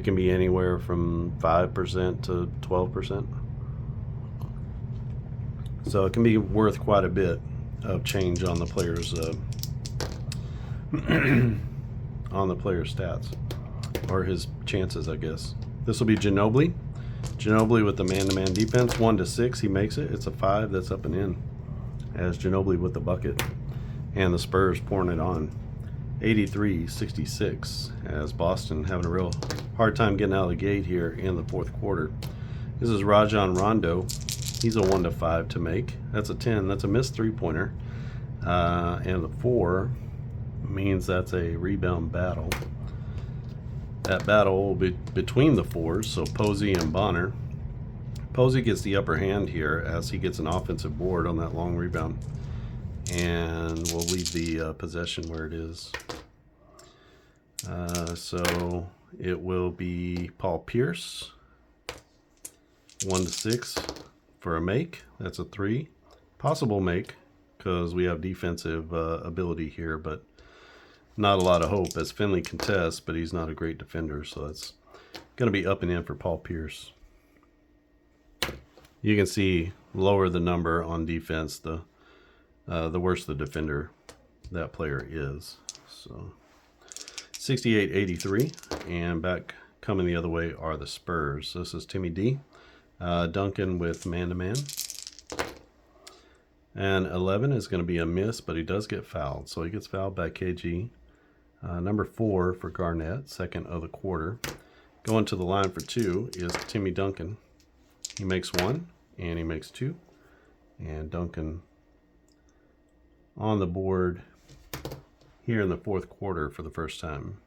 can be anywhere from 5% to 12%. So it can be worth quite a bit of change on the player's on the player's stats, or his chances, I guess. This will be Ginobili. Ginobili with the man-to-man defense, 1 to 6. He makes it. It's a 5 that's up and in. As Ginobili with the bucket, and the Spurs pouring it on. 83-66. As Boston having a real hard time getting out of the gate here in the fourth quarter. This is Rajon Rondo. He's a 1 to 5 to make. That's a 10. That's a missed 3-pointer. And the 4 means that's a rebound battle. That battle will be between the 4s, so Posey and Bonner. Posey gets the upper hand here as he gets an offensive board on that long rebound. And we'll leave the possession where it is. So it will be Paul Pierce. 1 to 6 for a make. That's a 3. Possible make because we have defensive ability here, but not a lot of hope as Finley contests, but he's not a great defender, so that's going to be up and in for Paul Pierce. You can see lower the number on defense, the worse the defender that player is. So 68-83, and back coming the other way are the Spurs. This is Timmy D. Duncan with man-to-man. And 11 is going to be a miss, but he does get fouled. So he gets fouled by KG. Number 4 for Garnett, second of the quarter. Going to the line for 2 is Timmy Duncan. He makes 1, and he makes 2. And Duncan on the board here in the fourth quarter for the first time.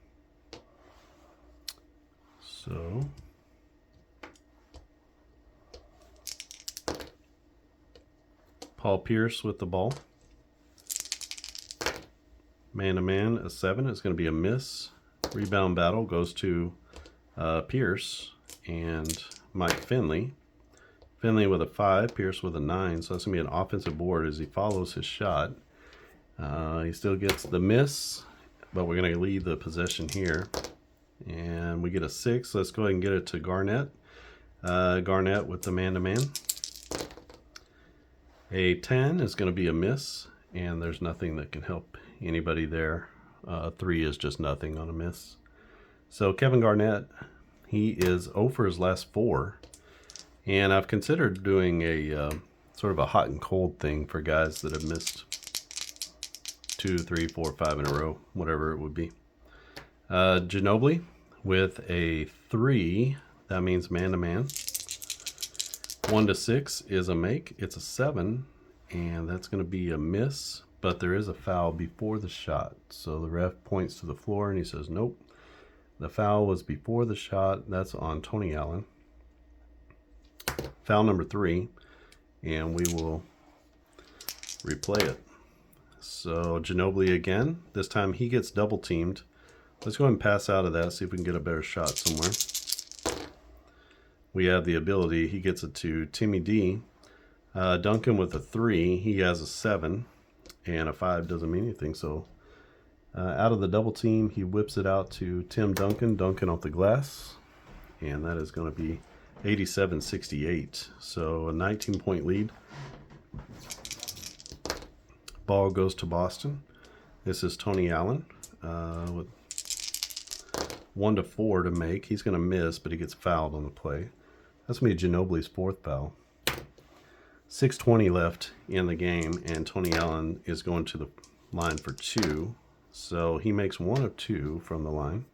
So Paul Pierce with the ball. Man-to-man, a 7 is going to be a miss. Rebound battle goes to Pierce and Mike Finley. Finley with a 5, Pierce with a 9. So that's going to be an offensive board as he follows his shot. He still gets the miss, but we're going to leave the possession here. And we get a 6. Let's go ahead and get it to Garnett. Garnett with the man-to-man. A 10 is going to be a miss, and there's nothing that can help anybody there. 3 is just nothing on a miss. So Kevin Garnett, he is 0 for his last 4. And I've considered doing a sort of a hot and cold thing for guys that have missed 2, 3, 4, 5 in a row, whatever it would be. Ginobili with a 3. That means man-to-man. 1 to 6 is a make. It's a 7, and that's going to be a miss, but there is a foul before the shot. So the ref points to the floor, and he says, nope. The foul was before the shot. That's on Tony Allen. Foul number 3, and we will replay it. So Ginobili again. This time he gets double teamed. Let's go ahead and pass out of that, see if we can get a better shot somewhere. We have the ability. He gets it to Timmy D. Duncan with a 3. He has a 7, and a 5 doesn't mean anything. So out of the double team, he whips it out to Tim Duncan. Duncan off the glass, and that is going to be 87-68. So a 19-point lead. Ball goes to Boston. This is Tony Allen with 1 to 4 to make. He's going to miss, but he gets fouled on the play. That's going to be Ginobili's 4th foul. 6:20 left in the game, and Tony Allen is going to the line for 2. So he makes 1 of 2 from the line.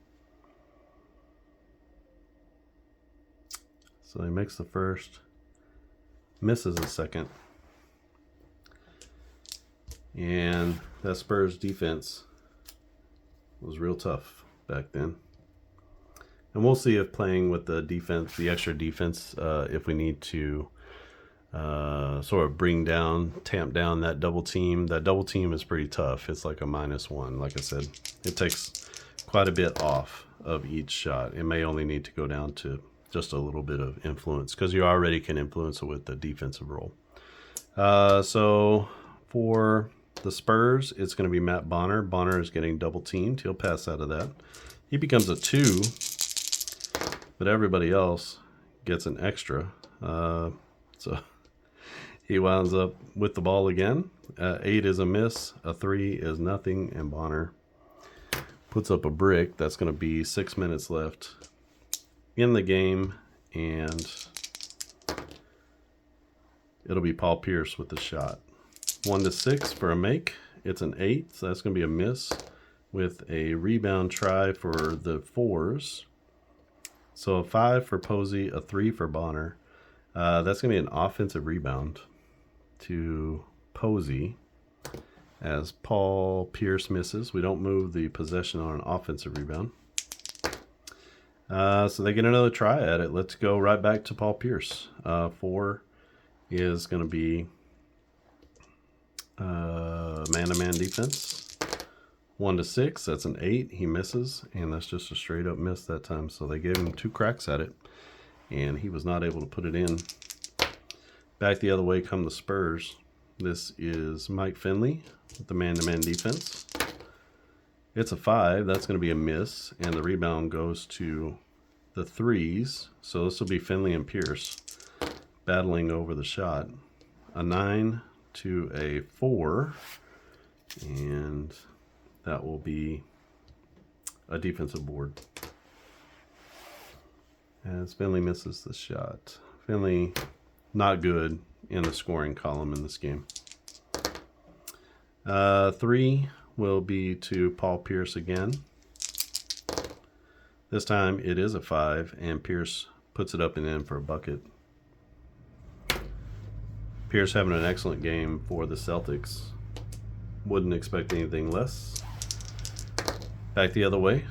So he makes the first, misses the second. And that Spurs defense was real tough back then. And we'll see if playing with the defense, the extra defense, if we need to sort of tamp down that double team. That double team is pretty tough. It's like a -1. Like I said, it takes quite a bit off of each shot. It may only need to go down to just a little bit of influence because you already can influence it with the defensive role. So for the Spurs, it's going to be Matt Bonner. Bonner is getting double teamed. He'll pass out of that. He becomes a 2, but everybody else gets an extra. So he winds up with the ball again. 8 is a miss, a 3 is nothing, and Bonner puts up a brick. That's going to be 6 minutes left in the game, and it'll be Paul Pierce with the shot. 1 to 6 for a make. It's an 8, so that's going to be a miss with a rebound try for the 4s. So a 5 for Posey, a 3 for Bonner. That's going to be an offensive rebound to Posey as Paul Pierce misses. We don't move the possession on an offensive rebound. So they get another try at it. Let's go right back to Paul Pierce. 4 is going to be man-to-man defense. 1 to 6, that's an 8. He misses, and that's just a straight up miss that time. So they gave him 2 cracks at it, and he was not able to put it in. Back the other way come the Spurs. This is Mike Finley with the man-to-man defense. It's a 5. That's going to be a miss, and the rebound goes to the 3s. So this will be Finley and Pierce battling over the shot. A 9 to a 4, and that will be a defensive board as Finley misses the shot. Finley not good in the scoring column in this game. 3 will be to Paul Pierce again. This time it is a 5, and Pierce puts it up and in for a bucket. Pierce having an excellent game for the Celtics. Wouldn't expect anything less. Back the other way.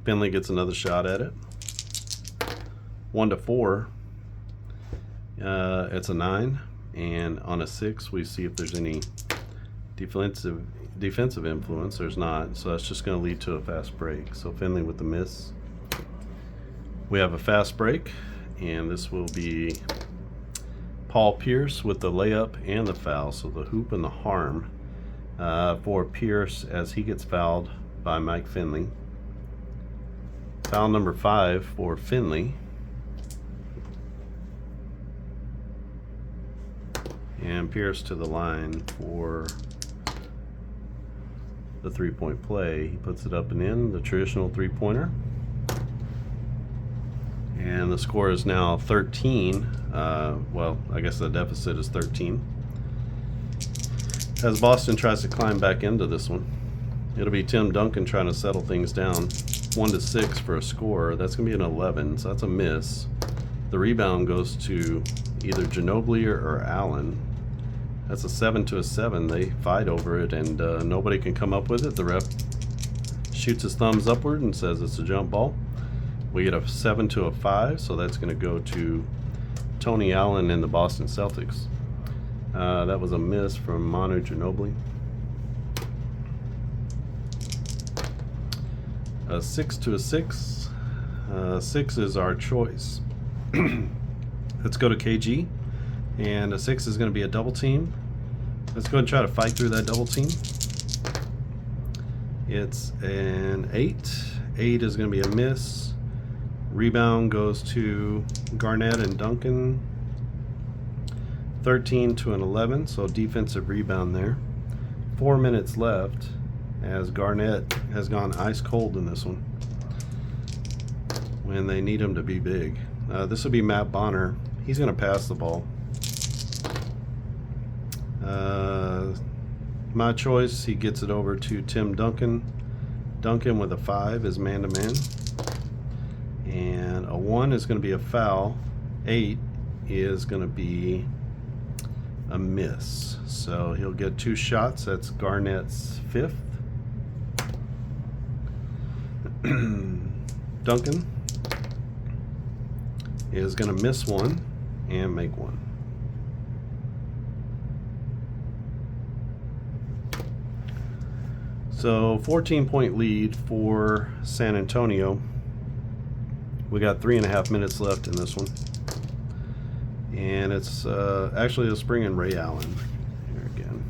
Finley gets another shot at it. 1 to 4. It's a 9, and on a 6 we see if there's any defensive influence. There's not, so that's just going to lead to a fast break. So Finley with the miss. We have a fast break, and this will be Paul Pierce with the layup and the foul. So the hoop and the harm for Pierce as he gets fouled by Mike Finley. Foul number 5 for Finley. And Pierce to the line for the 3-point play. He puts it up and in, the traditional 3-pointer. And the score is now 13. Well, I guess the deficit is 13. As Boston tries to climb back into this one. It'll be Tim Duncan trying to settle things down. 1 to 6 for a score. That's going to be an 11, so that's a miss. The rebound goes to either Ginobili or Allen. That's a 7 to a 7. They fight over it, and nobody can come up with it. The ref shoots his thumbs upward and says it's a jump ball. We get a 7 to a 5, so that's going to go to Tony Allen and the Boston Celtics. That was a miss from Manu Ginobili. A 6 to a 6. 6 is our choice. Let's go to KG. And a 6 is going to be a double team. Let's go ahead and try to fight through that double team. It's an 8. 8 is going to be a miss. Rebound goes to Garnett and Duncan. 13 to an 11, so defensive rebound there. 4 minutes left as Garnett has gone ice cold in this one when they need him to be big. This will be Matt Bonner. He's going to pass the ball. My choice, he gets it over to Tim Duncan. Duncan with a 5 is man-to-man. And a 1 is going to be a foul. 8 is going to be a miss. So he'll get 2 shots. That's Garnett's 5th. Duncan is going to miss 1 and make 1. So 14-point lead for San Antonio. We got 3.5 minutes left in this one. And it's actually a spring in Ray Allen. Here again.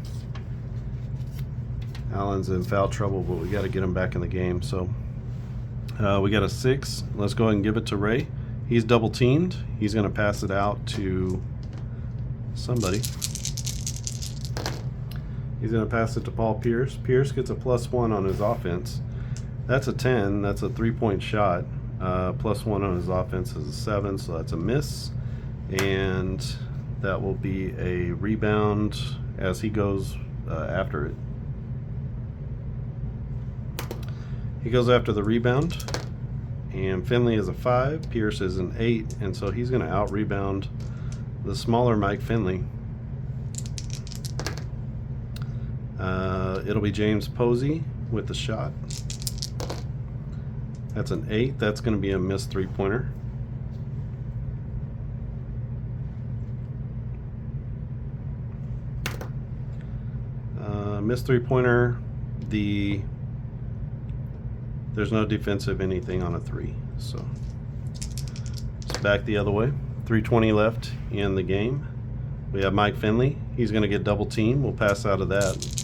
Allen's in foul trouble, but we got to get him back in the game. So we got a 6. Let's go ahead and give it to Ray. He's double teamed. He's going to pass it out to somebody. He's going to pass it to Paul Pierce. Pierce gets a +1 on his offense. That's a 10. That's a 3-point shot. +1 on his offense is a 7, so that's a miss. And that will be a rebound as he goes after it. He goes after the rebound. And Finley is a 5. Pierce is an 8. And so he's going to out-rebound the smaller Mike Finley. It'll be James Posey with the shot. That's an 8. That's going to be a missed 3-pointer. Missed 3-pointer. There's no defensive anything on a 3. So it's back the other way. 3:20 left in the game. We have Mike Finley. He's going to get double teamed. We'll pass out of that.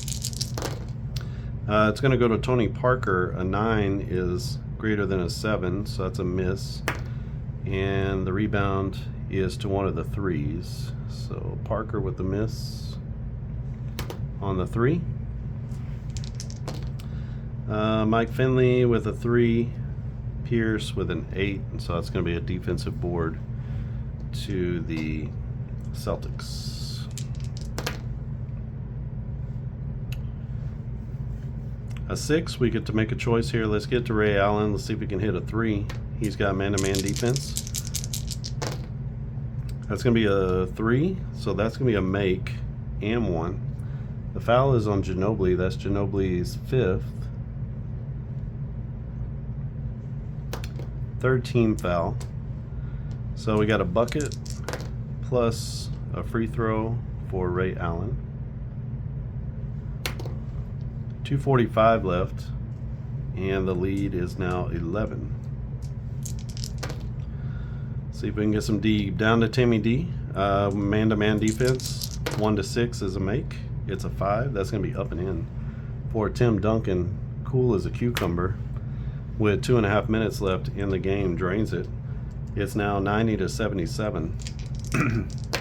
It's going to go to Tony Parker. A 9 is greater than a 7, so that's a miss. And the rebound is to one of the 3s. So Parker with the miss on the 3. Mike Finley with a 3. Pierce with an 8. And so that's going to be a defensive board to the Celtics. A 6, we get to make a choice here. Let's get to Ray Allen. Let's see if we can hit a 3. He's got man-to-man defense. That's going to be a 3, so that's going to be a make and 1. The foul is on Ginobili. That's Ginobili's 5th. 3rd team foul. So we got a bucket plus a free throw for Ray Allen. 2:45 left, and the lead is now 11. See if we can get some D. Down to Timmy D. Man-to-man defense. 1 to 6 is a make. It's a 5. That's going to be up and in for Tim Duncan. Cool as a cucumber. With 2.5 minutes left in the game, drains it. It's now 90 to 77.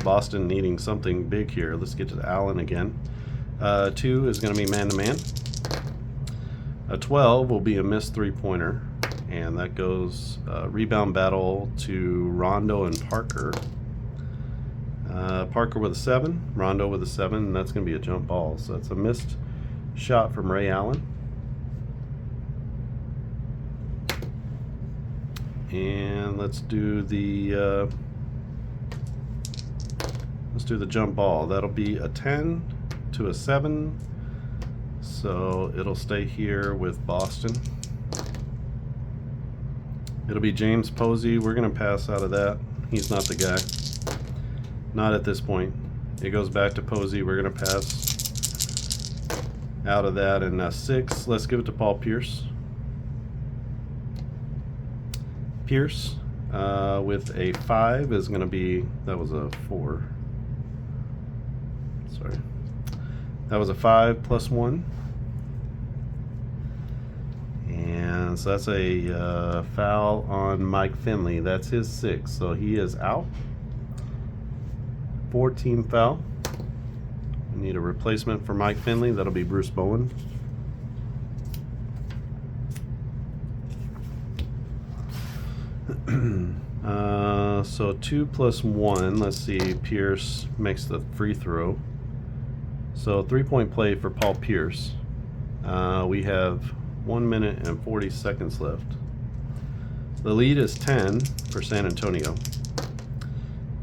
Boston needing something big here. Let's get to Allen again. 2 is going to be man-to-man. A 12 will be a missed 3-pointer, and that goes rebound battle to Rondo and Parker. Parker with a 7, Rondo with a 7, and that's going to be a jump ball. So that's a missed shot from Ray Allen. And let's do the jump ball. That'll be a 10 to a 7. So it'll stay here with Boston. It'll be James Posey. We're going to pass out of that. He's not the guy. Not at this point. It goes back to Posey. We're going to pass out of that. And 6, let's give it to Paul Pierce. Pierce with a 5 is going to be, that was a 4. Sorry. That was a 5 plus 1. And so that's a foul on Mike Finley. That's his 6, so he is out. 4-team foul. We need a replacement for Mike Finley. That'll be Bruce Bowen. So 2 plus 1. Let's see. Pierce makes the free throw. So 3-point play for Paul Pierce. We have 1 minute and 40 seconds left. The lead is 10 for San Antonio.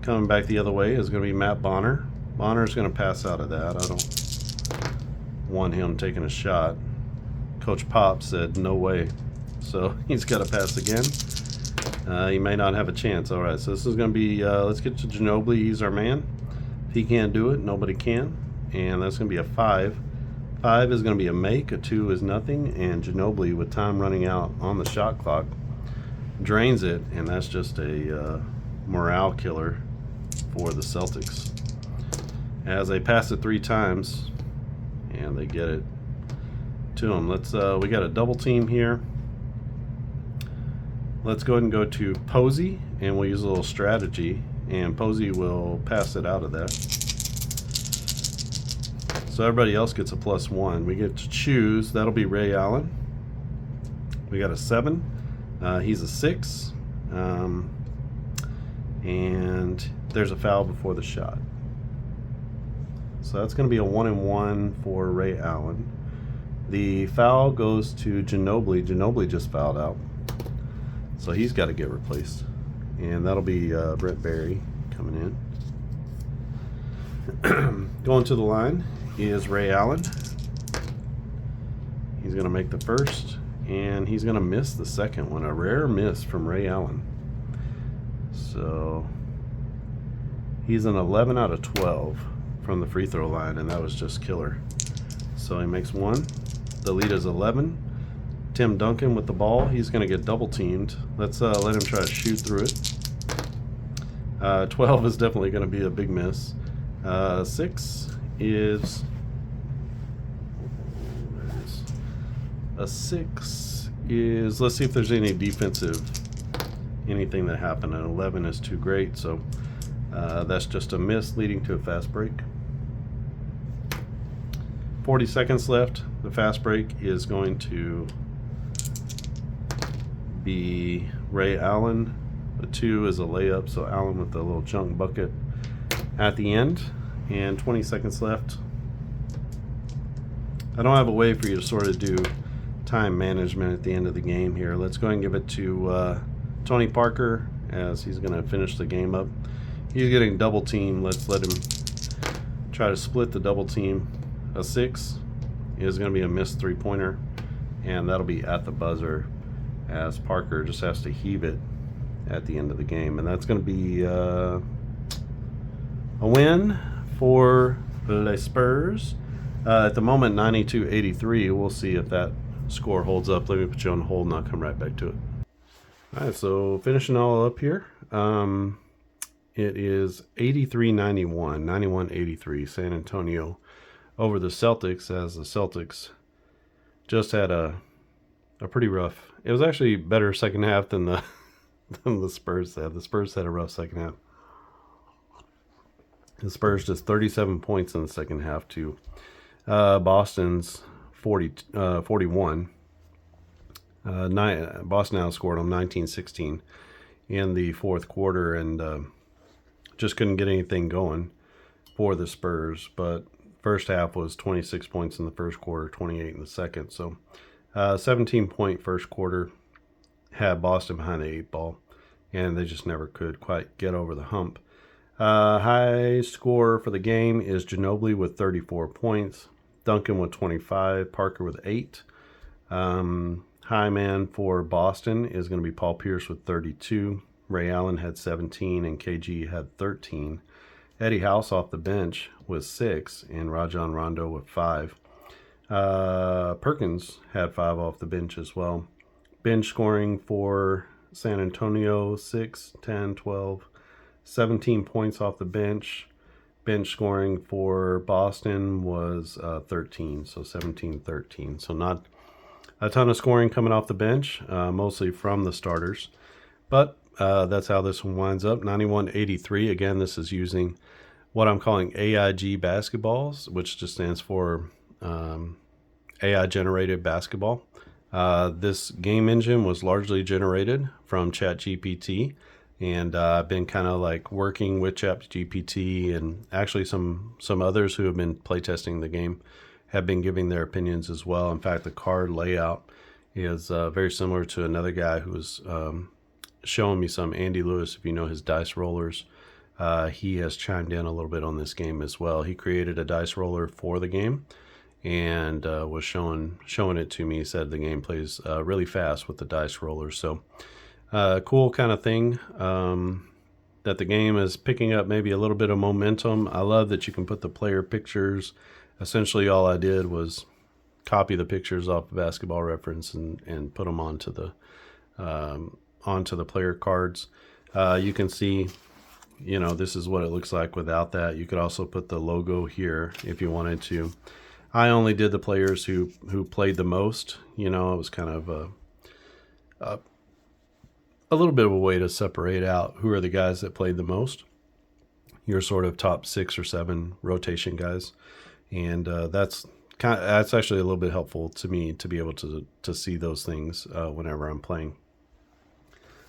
Coming back the other way is going to be Matt Bonner. Bonner's going to pass out of that. I don't want him taking a shot. Coach Pop said no way. So he's got to pass again. He may not have a chance. All right, so this is going to be, let's get to Ginobili. He's our man. If he can't do it, nobody can. And that's going to be a 5. 5 is going to be a make. A 2 is nothing. And Ginobili, with time running out on the shot clock, drains it. And that's just a morale killer for the Celtics. As they pass it 3 times, and they get it to him. Let's we got a double team here. Let's go ahead and go to Posey, and we'll use a little strategy, and Posey will pass it out of that. So everybody else gets a +1. We get to choose. That'll be Ray Allen. We got a 7. He's a 6. And there's a foul before the shot. So that's going to be a 1-and-1 for Ray Allen. The foul goes to Ginobili. Ginobili just fouled out. So he's got to get replaced. And that'll be Brett Barry coming in. Going to the line is Ray Allen. He's going to make the first, and he's going to miss the second one. A rare miss from Ray Allen. So he's an 11 out of 12 from the free throw line, and that was just killer. So he makes 1. The lead is 11. Tim Duncan with the ball. He's going to get double teamed. Let's let him try to shoot through it. 12 is definitely going to be a big miss. 6 is a 6 is, let's see if there's any defensive anything that happened. An 11 is too great, so that's just a miss, leading to a fast break. 40 seconds left. The fast break is going to be Ray Allen. The 2 is a layup, so Allen with the little chunk bucket at the end. And 20 seconds left. I don't have a way for you to sort of do time management at the end of the game here. Let's go ahead and give it to Tony Parker, as he's going to finish the game up. He's getting double teamed. Let's let him try to split the double team. A 6 is going to be a missed 3-pointer, and that'll be at the buzzer, as Parker just has to heave it at the end of the game. And that's going to be a win for the Spurs. At the moment, 92-83. We'll see if that score holds up. Let me put you on hold, and I'll come right back to it. All right, so finishing all up here. It is 83-91, 91-83, San Antonio over the Celtics, as the Celtics just had a pretty rough. It was actually better second half than the Spurs had. The Spurs had a rough second half. The Spurs just 37 points in the second half to Boston's 41. Boston outscored them 19-16 in the fourth quarter, and just couldn't get anything going for the Spurs. But first half was 26 points in the first quarter, 28 in the second. So 17-point first quarter had Boston behind the 8 ball, and they just never could quite get over the hump. High score for the game is Ginobili with 34 points, Duncan with 25, Parker with 8. High man for Boston is going to be Paul Pierce with 32. Ray Allen had 17, and KG had 13. Eddie House off the bench with 6, and Rajon Rondo with 5. Perkins had 5 off the bench as well. Bench scoring for San Antonio, 6, 10, 12, 17 points off the bench. Bench scoring for Boston was 13, so 17-13. So not a ton of scoring coming off the bench, mostly from the starters. But that's how this one winds up, 91-83. Again, this is using what I'm calling AIG Basketballs, which just stands for AI-generated basketball. This game engine was largely generated from ChatGPT, and I've been kind of like working with ChatGPT, and actually some others who have been playtesting the game have been giving their opinions as well. In fact, the card layout is very similar to another guy who was showing me some, Andy Lewis, if you know his dice rollers. he has chimed in a little bit on this game as well. He created a dice roller for the game and was showing it to me. He said the game plays really fast with the dice roller. So cool kind of thing that the game is picking up maybe a little bit of momentum. I love that you can put the player pictures. Essentially all I did was copy the pictures off of Basketball Reference and put them onto the player cards. You can see, this is what it looks like without that. You could also put the logo here if you wanted to. I only did the players who played the most. It was kind of a little bit of a way to separate out who are the guys that played the most. Your sort of top 6 or 7 rotation guys, and that's actually a little bit helpful to me to be able to see those things whenever I'm playing.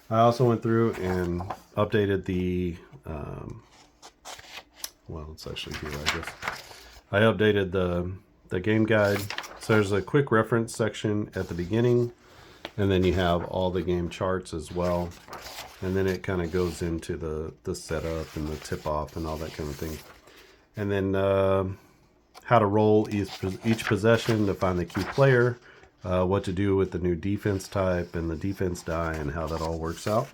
I also went through and updated the it's actually here, I guess. I updated the game guide. So there's a quick reference section at the beginning, and then you have all the game charts as well, and then it kind of goes into the setup and the tip off and all that kind of thing, and then how to roll each possession to find the key player, what to do with the new defense type and the defense die, and how that all works out.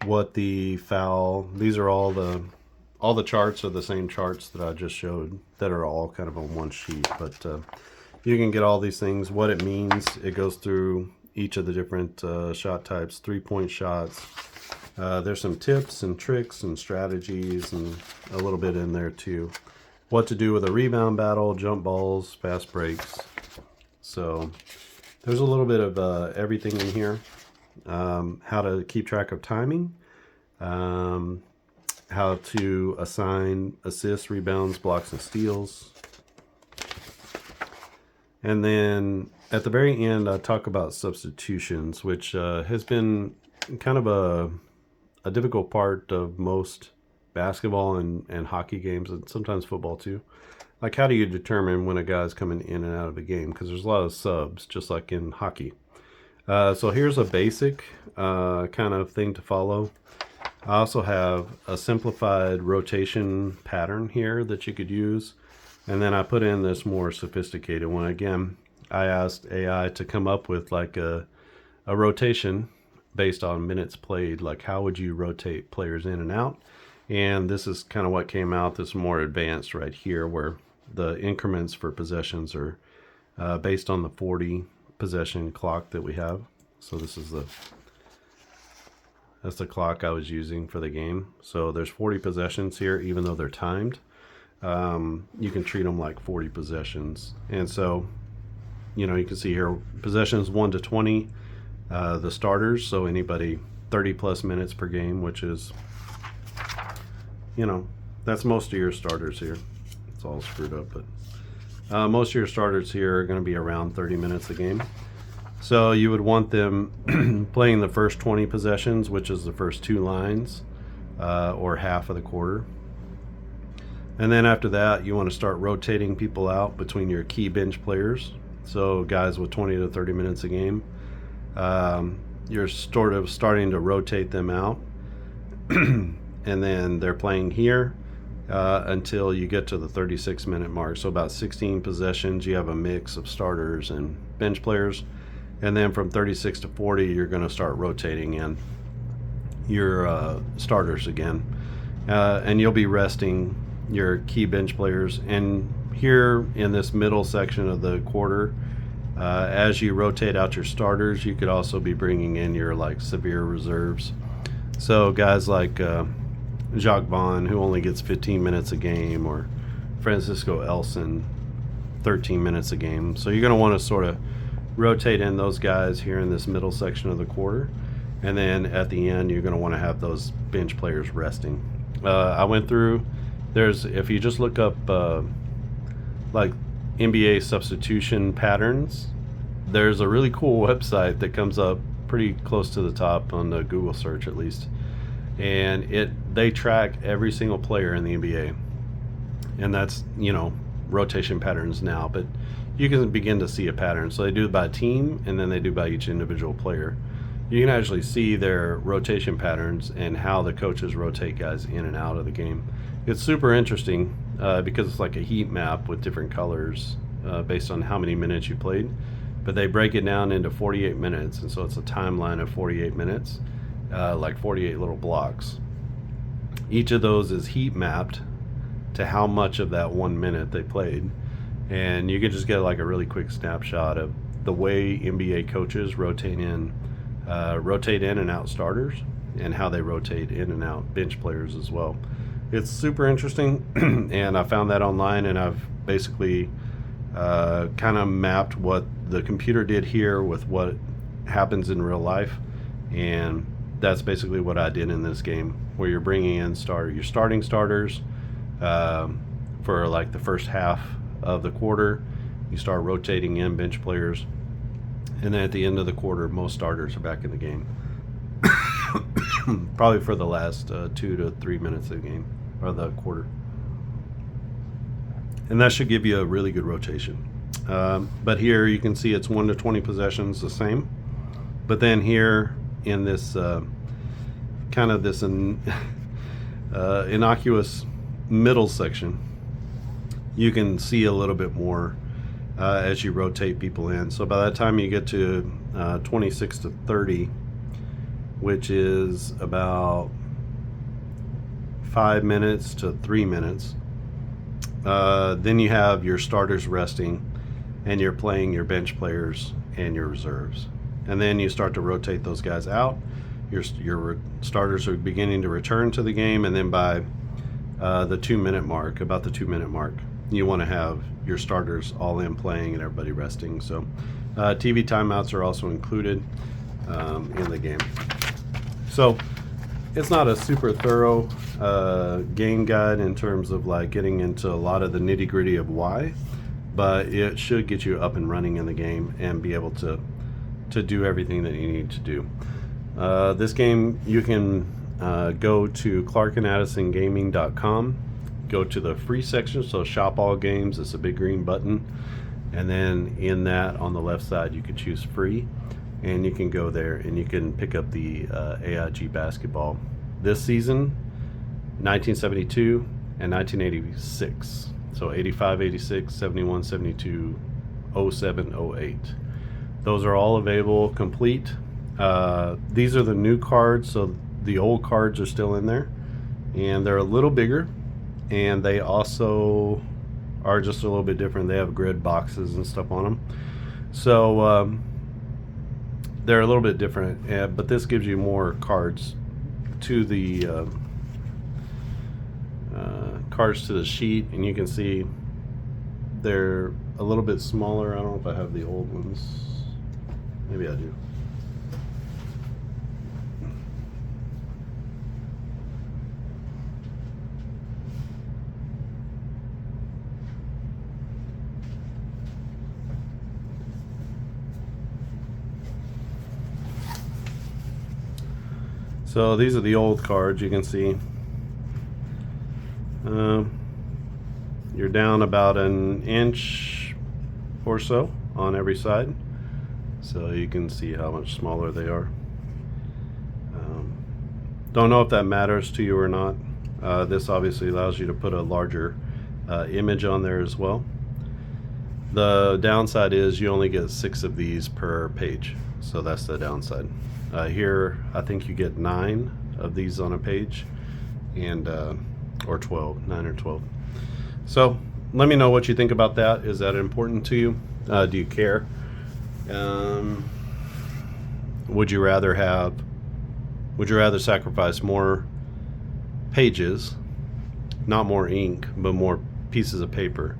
What the foul, these are all the charts are the same charts that I just showed that are all kind of on one sheet, but you can get all these things, what it means. It goes through each of the different shot types, 3-point shots. There's some tips and tricks and strategies and a little bit in there too. What to do with a rebound battle, jump balls, fast breaks. So there's a little bit of everything in here. How to keep track of timing. How to assign assists, rebounds, blocks, and steals. And then at the very end, I talk about substitutions, which has been kind of a difficult part of most basketball and hockey games, and sometimes football too. Like, how do you determine when a guy's coming in and out of a game? Because there's a lot of subs, just like in hockey. So here's a basic kind of thing to follow. I also have a simplified rotation pattern here that you could use. And then I put in this more sophisticated one. Again, I asked AI to come up with like a rotation based on minutes played. Like, how would you rotate players in and out? And this is kind of what came out. This is more advanced right here, where the increments for possessions are based on the 40 possession clock that we have. So this is that's the clock I was using for the game. So there's 40 possessions here, even though they're timed. You can treat them like 40 possessions. And so, you can see here, possessions 1 to 20, the starters. So anybody 30 plus minutes per game, which is, that's most of your starters here. It's all screwed up, but most of your starters here are going to be around 30 minutes a game. So you would want them playing the first 20 possessions, which is the first 2 lines, or half of the quarter. And then after that, you want to start rotating people out between your key bench players. So guys with 20 to 30 minutes a game, you're sort of starting to rotate them out. And then they're playing here until you get to the 36-minute mark. So about 16 possessions, you have a mix of starters and bench players. And then from 36 to 40, you're going to start rotating in your starters again. And you'll be resting your key bench players. And here in this middle section of the quarter, as you rotate out your starters, you could also be bringing in your severe reserves. So guys like Jacques Vaughn, who only gets 15 minutes a game, or Francisco Elson, 13 minutes a game. So you're going to want to sort of rotate in those guys here in this middle section of the quarter, and then at the end you're going to want to have those bench players resting. I went through, if you just look up like NBA substitution patterns, there's a really cool website that comes up pretty close to the top on the Google search at least, and they track every single player in the NBA, and that's rotation patterns now, but you can begin to see a pattern. So they do it by team, and then they do by each individual player. you can actually see their rotation patterns and how the coaches rotate guys in and out of the game. It's super interesting because it's like a heat map with different colors based on how many minutes you played. But they break it down into 48 minutes, and so it's a timeline of 48 minutes, like 48 little blocks. Each of those is heat mapped to how much of that 1 minute they played, and you can just get like a really quick snapshot of the way NBA coaches rotate in and out starters, and how they rotate in and out bench players as well. It's super interesting, and I found that online, and I've basically kind of mapped what the computer did here with what happens in real life, and that's basically what I did in this game, where you're bringing in your starting starters for like the first half of the quarter. You start rotating in bench players, and then at the end of the quarter, most starters are back in the game. Probably for the last 2 to 3 minutes of the game, or the quarter. And that should give you a really good rotation. But here you can see it's 1 to 20 possessions, the same. But then here in this kind of this innocuous middle section, you can see a little bit more as you rotate people in. So by the time you get to 26 to 30, which is about 5 minutes to 3 minutes, then you have your starters resting, and you're playing your bench players and your reserves. And then you start to rotate those guys out. Your starters are beginning to return to the game, and then by the 2 minute mark, about the 2 minute mark, you want to have your starters all in playing and everybody resting. So TV timeouts are also included in the game. So it's not a super thorough game guide in terms of like getting into a lot of the nitty gritty of why, but it should get you up and running in the game and be able to do everything that you need to do. This game, you can go to clarkandaddisongaming.com, go to the free section, so shop all games. It's a big green button, and then in that on the left side you can choose free, and you can go there and you can pick up the AIG Basketball this season, 1972 and 1986. So 85, 86, 71, 72, 07, 08. Those are all available complete. These are the new cards, so the old cards are still in there, and they're a little bigger, and they also are just a little bit different. They have grid boxes and stuff on them, so they're a little bit different, but this gives you more cards to the sheet, and you can see they're a little bit smaller. I don't know if I have the old ones. Maybe I do. So these are the old cards. You can see you're down about an inch or so on every side, so you can see how much smaller they are. Don't know if that matters to you or not. This obviously allows you to put a larger image on there as well. The downside is you only get 6 of these per page, so that's the downside. Here I think you get 9 of these on a page, and or 12, 9 or 12. So let me know what you think about that. Is that important to you? Do you care? Would you rather sacrifice more pages, not more ink, but more pieces of paper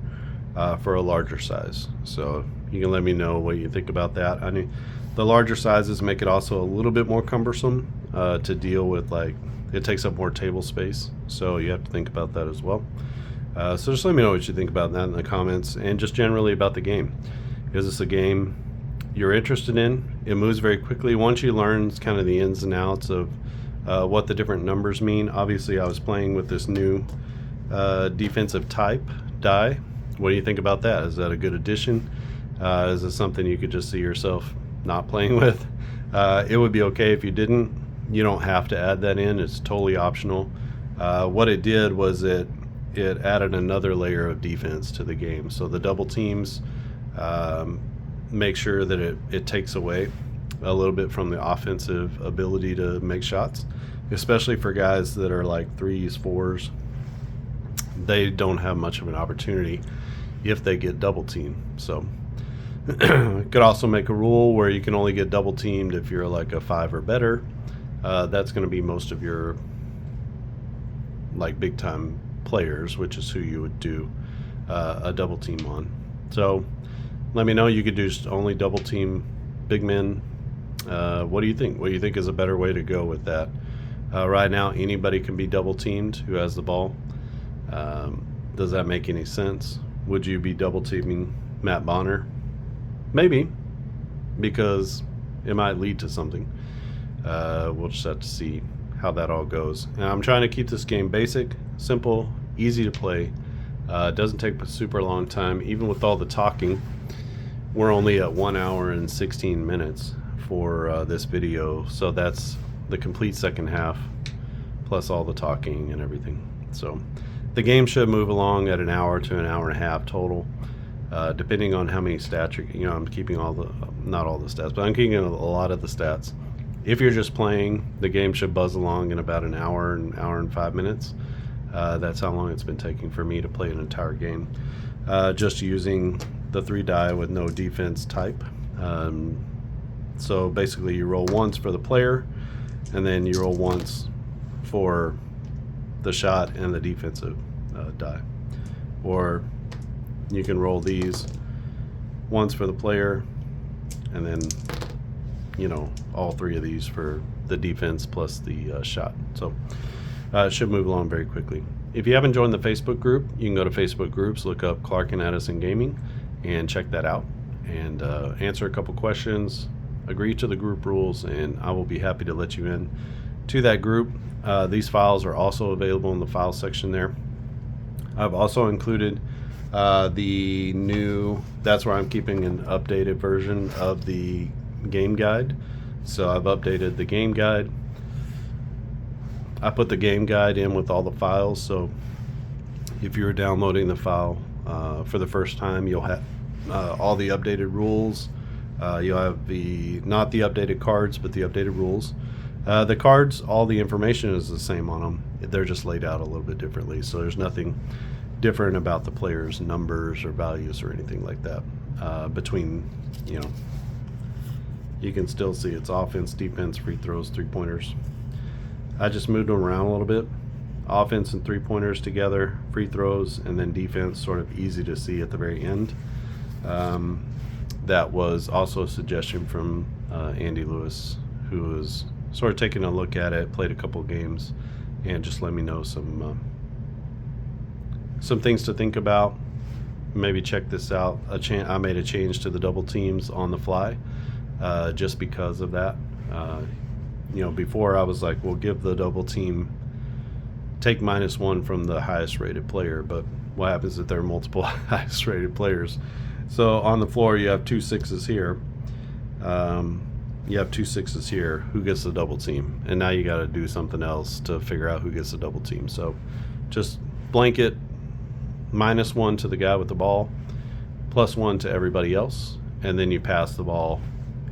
for a larger size? So you can let me know what you think about that. I mean, the larger sizes make it also a little bit more cumbersome to deal with. Like, it takes up more table space, so you have to think about that as well. So just let me know what you think about that in the comments, and just generally about the game. Is this a game you're interested in? It moves very quickly once you learn kind of the ins and outs of what the different numbers mean. Obviously, I was playing with this new defensive type die. What do you think about that? Is that a good addition? Is it something you could just see yourself not playing with? It would be okay if you didn't. You don't have to add that in. It's totally optional. What it did was it added another layer of defense to the game. So the double teams make sure that it takes away a little bit from the offensive ability to make shots, especially for guys that are like 3s, 4s. They don't have much of an opportunity if they get double teamed. So could also make a rule where you can only get double teamed if you're like a 5 or better. That's going to be most of your like big time players, which is who you would do a double team on. So let me know. You could do only double team big men. What do you think? What do you think is a better way to go with that? Right now, anybody can be double teamed who has the ball. Does that make any sense? Would you be double teaming Matt Bonner? Maybe, because it might lead to something. We'll just have to see how that all goes. And I'm trying to keep this game basic, simple, easy to play. It doesn't take a super long time. Even with all the talking, we're only at 1 hour and 16 minutes for this video. So that's the complete second half, plus all the talking and everything. So the game should move along at 1 hour to 1.5 hours total, depending on how many stats I'm keeping not all the stats, but I'm keeping a lot of the stats. If you're just playing, the game should buzz along in about 1 hour and 5 minutes. That's how long it's been taking for me to play an entire game, just using the 3 die with no defense type. So basically you roll once for the player, and then you roll once for the shot and the defensive die. Or you can roll these once for the player, and then all 3 of these for the defense plus the shot. So it should move along very quickly. If you haven't joined the Facebook group, you can go to Facebook groups, look up Clark and Addison Gaming, and check that out, and answer a couple questions, agree to the group rules, and I will be happy to let you in to that group. These files are also available in the file section there. I've also included the new, that's where I'm keeping an updated version of the game guide. So I've updated the game guide. I put the game guide in with all the files, so if you're downloading the file for the first time, you'll have all the updated rules. You'll have not the updated cards, but the updated rules. The cards, all the information is the same on them. They're just laid out a little bit differently, so there's nothing different about the players' numbers or values or anything like that. Between, you can still see it's offense, defense, free throws, 3-pointers. I just moved them around a little bit. Offense and 3-pointers together, free throws, and then defense sort of easy to see at the very end. That was also a suggestion from Andy Lewis, who was sort of taking a look at it, played a couple games, and just let me know some things to think about. Maybe check this out. I made a change to the double teams on the fly, just because of that. Before I was like, we'll give the double team, take -1 from the highest rated player, but what happens if there are multiple highest rated players? So on the floor you have 2 6s here. You have 2 6s here. Who gets the double team? And now you got to do something else to figure out who gets the double team. So just blanket -1 to the guy with the ball, +1 to everybody else, and then you pass the ball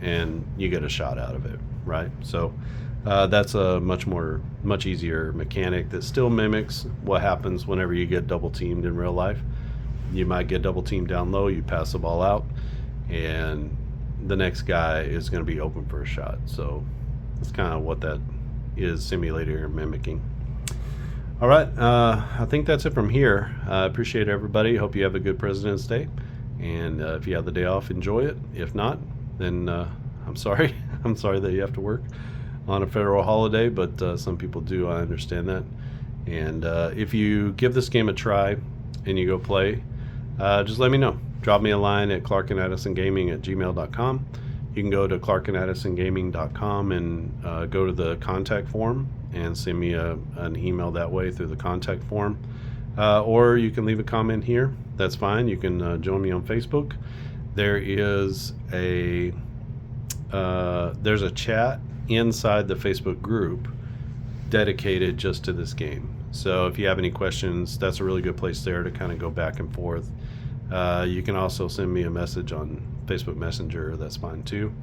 and you get a shot out of it, right? So that's a much easier mechanic that still mimics what happens whenever you get double teamed in real life. You might get double teamed down low, you pass the ball out, and the next guy is going to be open for a shot. So that's kind of what that is simulating or mimicking. All right, I think that's it from here. I appreciate everybody. Hope you have a good President's Day, and if you have the day off, enjoy it. If not, then I'm sorry. I'm sorry that you have to work on a federal holiday, but some people do. I understand that. And if you give this game a try and you go play, just let me know. Drop me a line at clarkandaddisongaming@gmail.com. You can go to clarkandaddisongaming.com and go to the contact form and send me an email that way through the contact form. Or you can leave a comment here. That's fine. You can join me on Facebook. There is a there's a chat inside the Facebook group dedicated just to this game. So if you have any questions, that's a really good place there to kind of go back and forth. You can also send me a message on Facebook Messenger. That's fine too.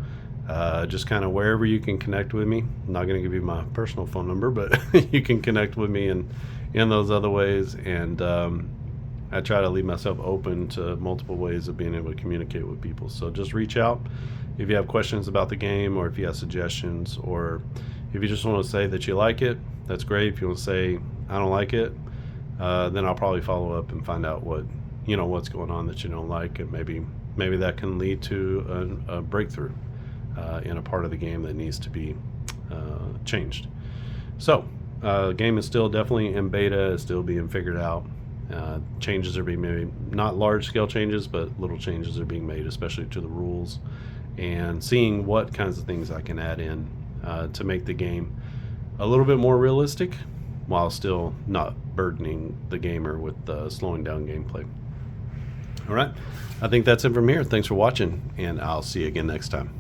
Just kind of wherever you can connect with me. I'm not going to give you my personal phone number, but you can connect with me in those other ways. And I try to leave myself open to multiple ways of being able to communicate with people. So just reach out if you have questions about the game, or if you have suggestions, or if you just want to say that you like it. That's great. If you want to say I don't like it, then I'll probably follow up and find out what's going on that you don't like, and maybe that can lead to a breakthrough in a part of the game that needs to be changed. So game is still definitely in beta. It's still being figured out. Changes are being made, not large scale changes, but little changes are being made, especially to the rules, and seeing what kinds of things I can add in to make the game a little bit more realistic while still not burdening the gamer with slowing down gameplay. All right, I think that's it from here. Thanks for watching, and I'll see you again next time.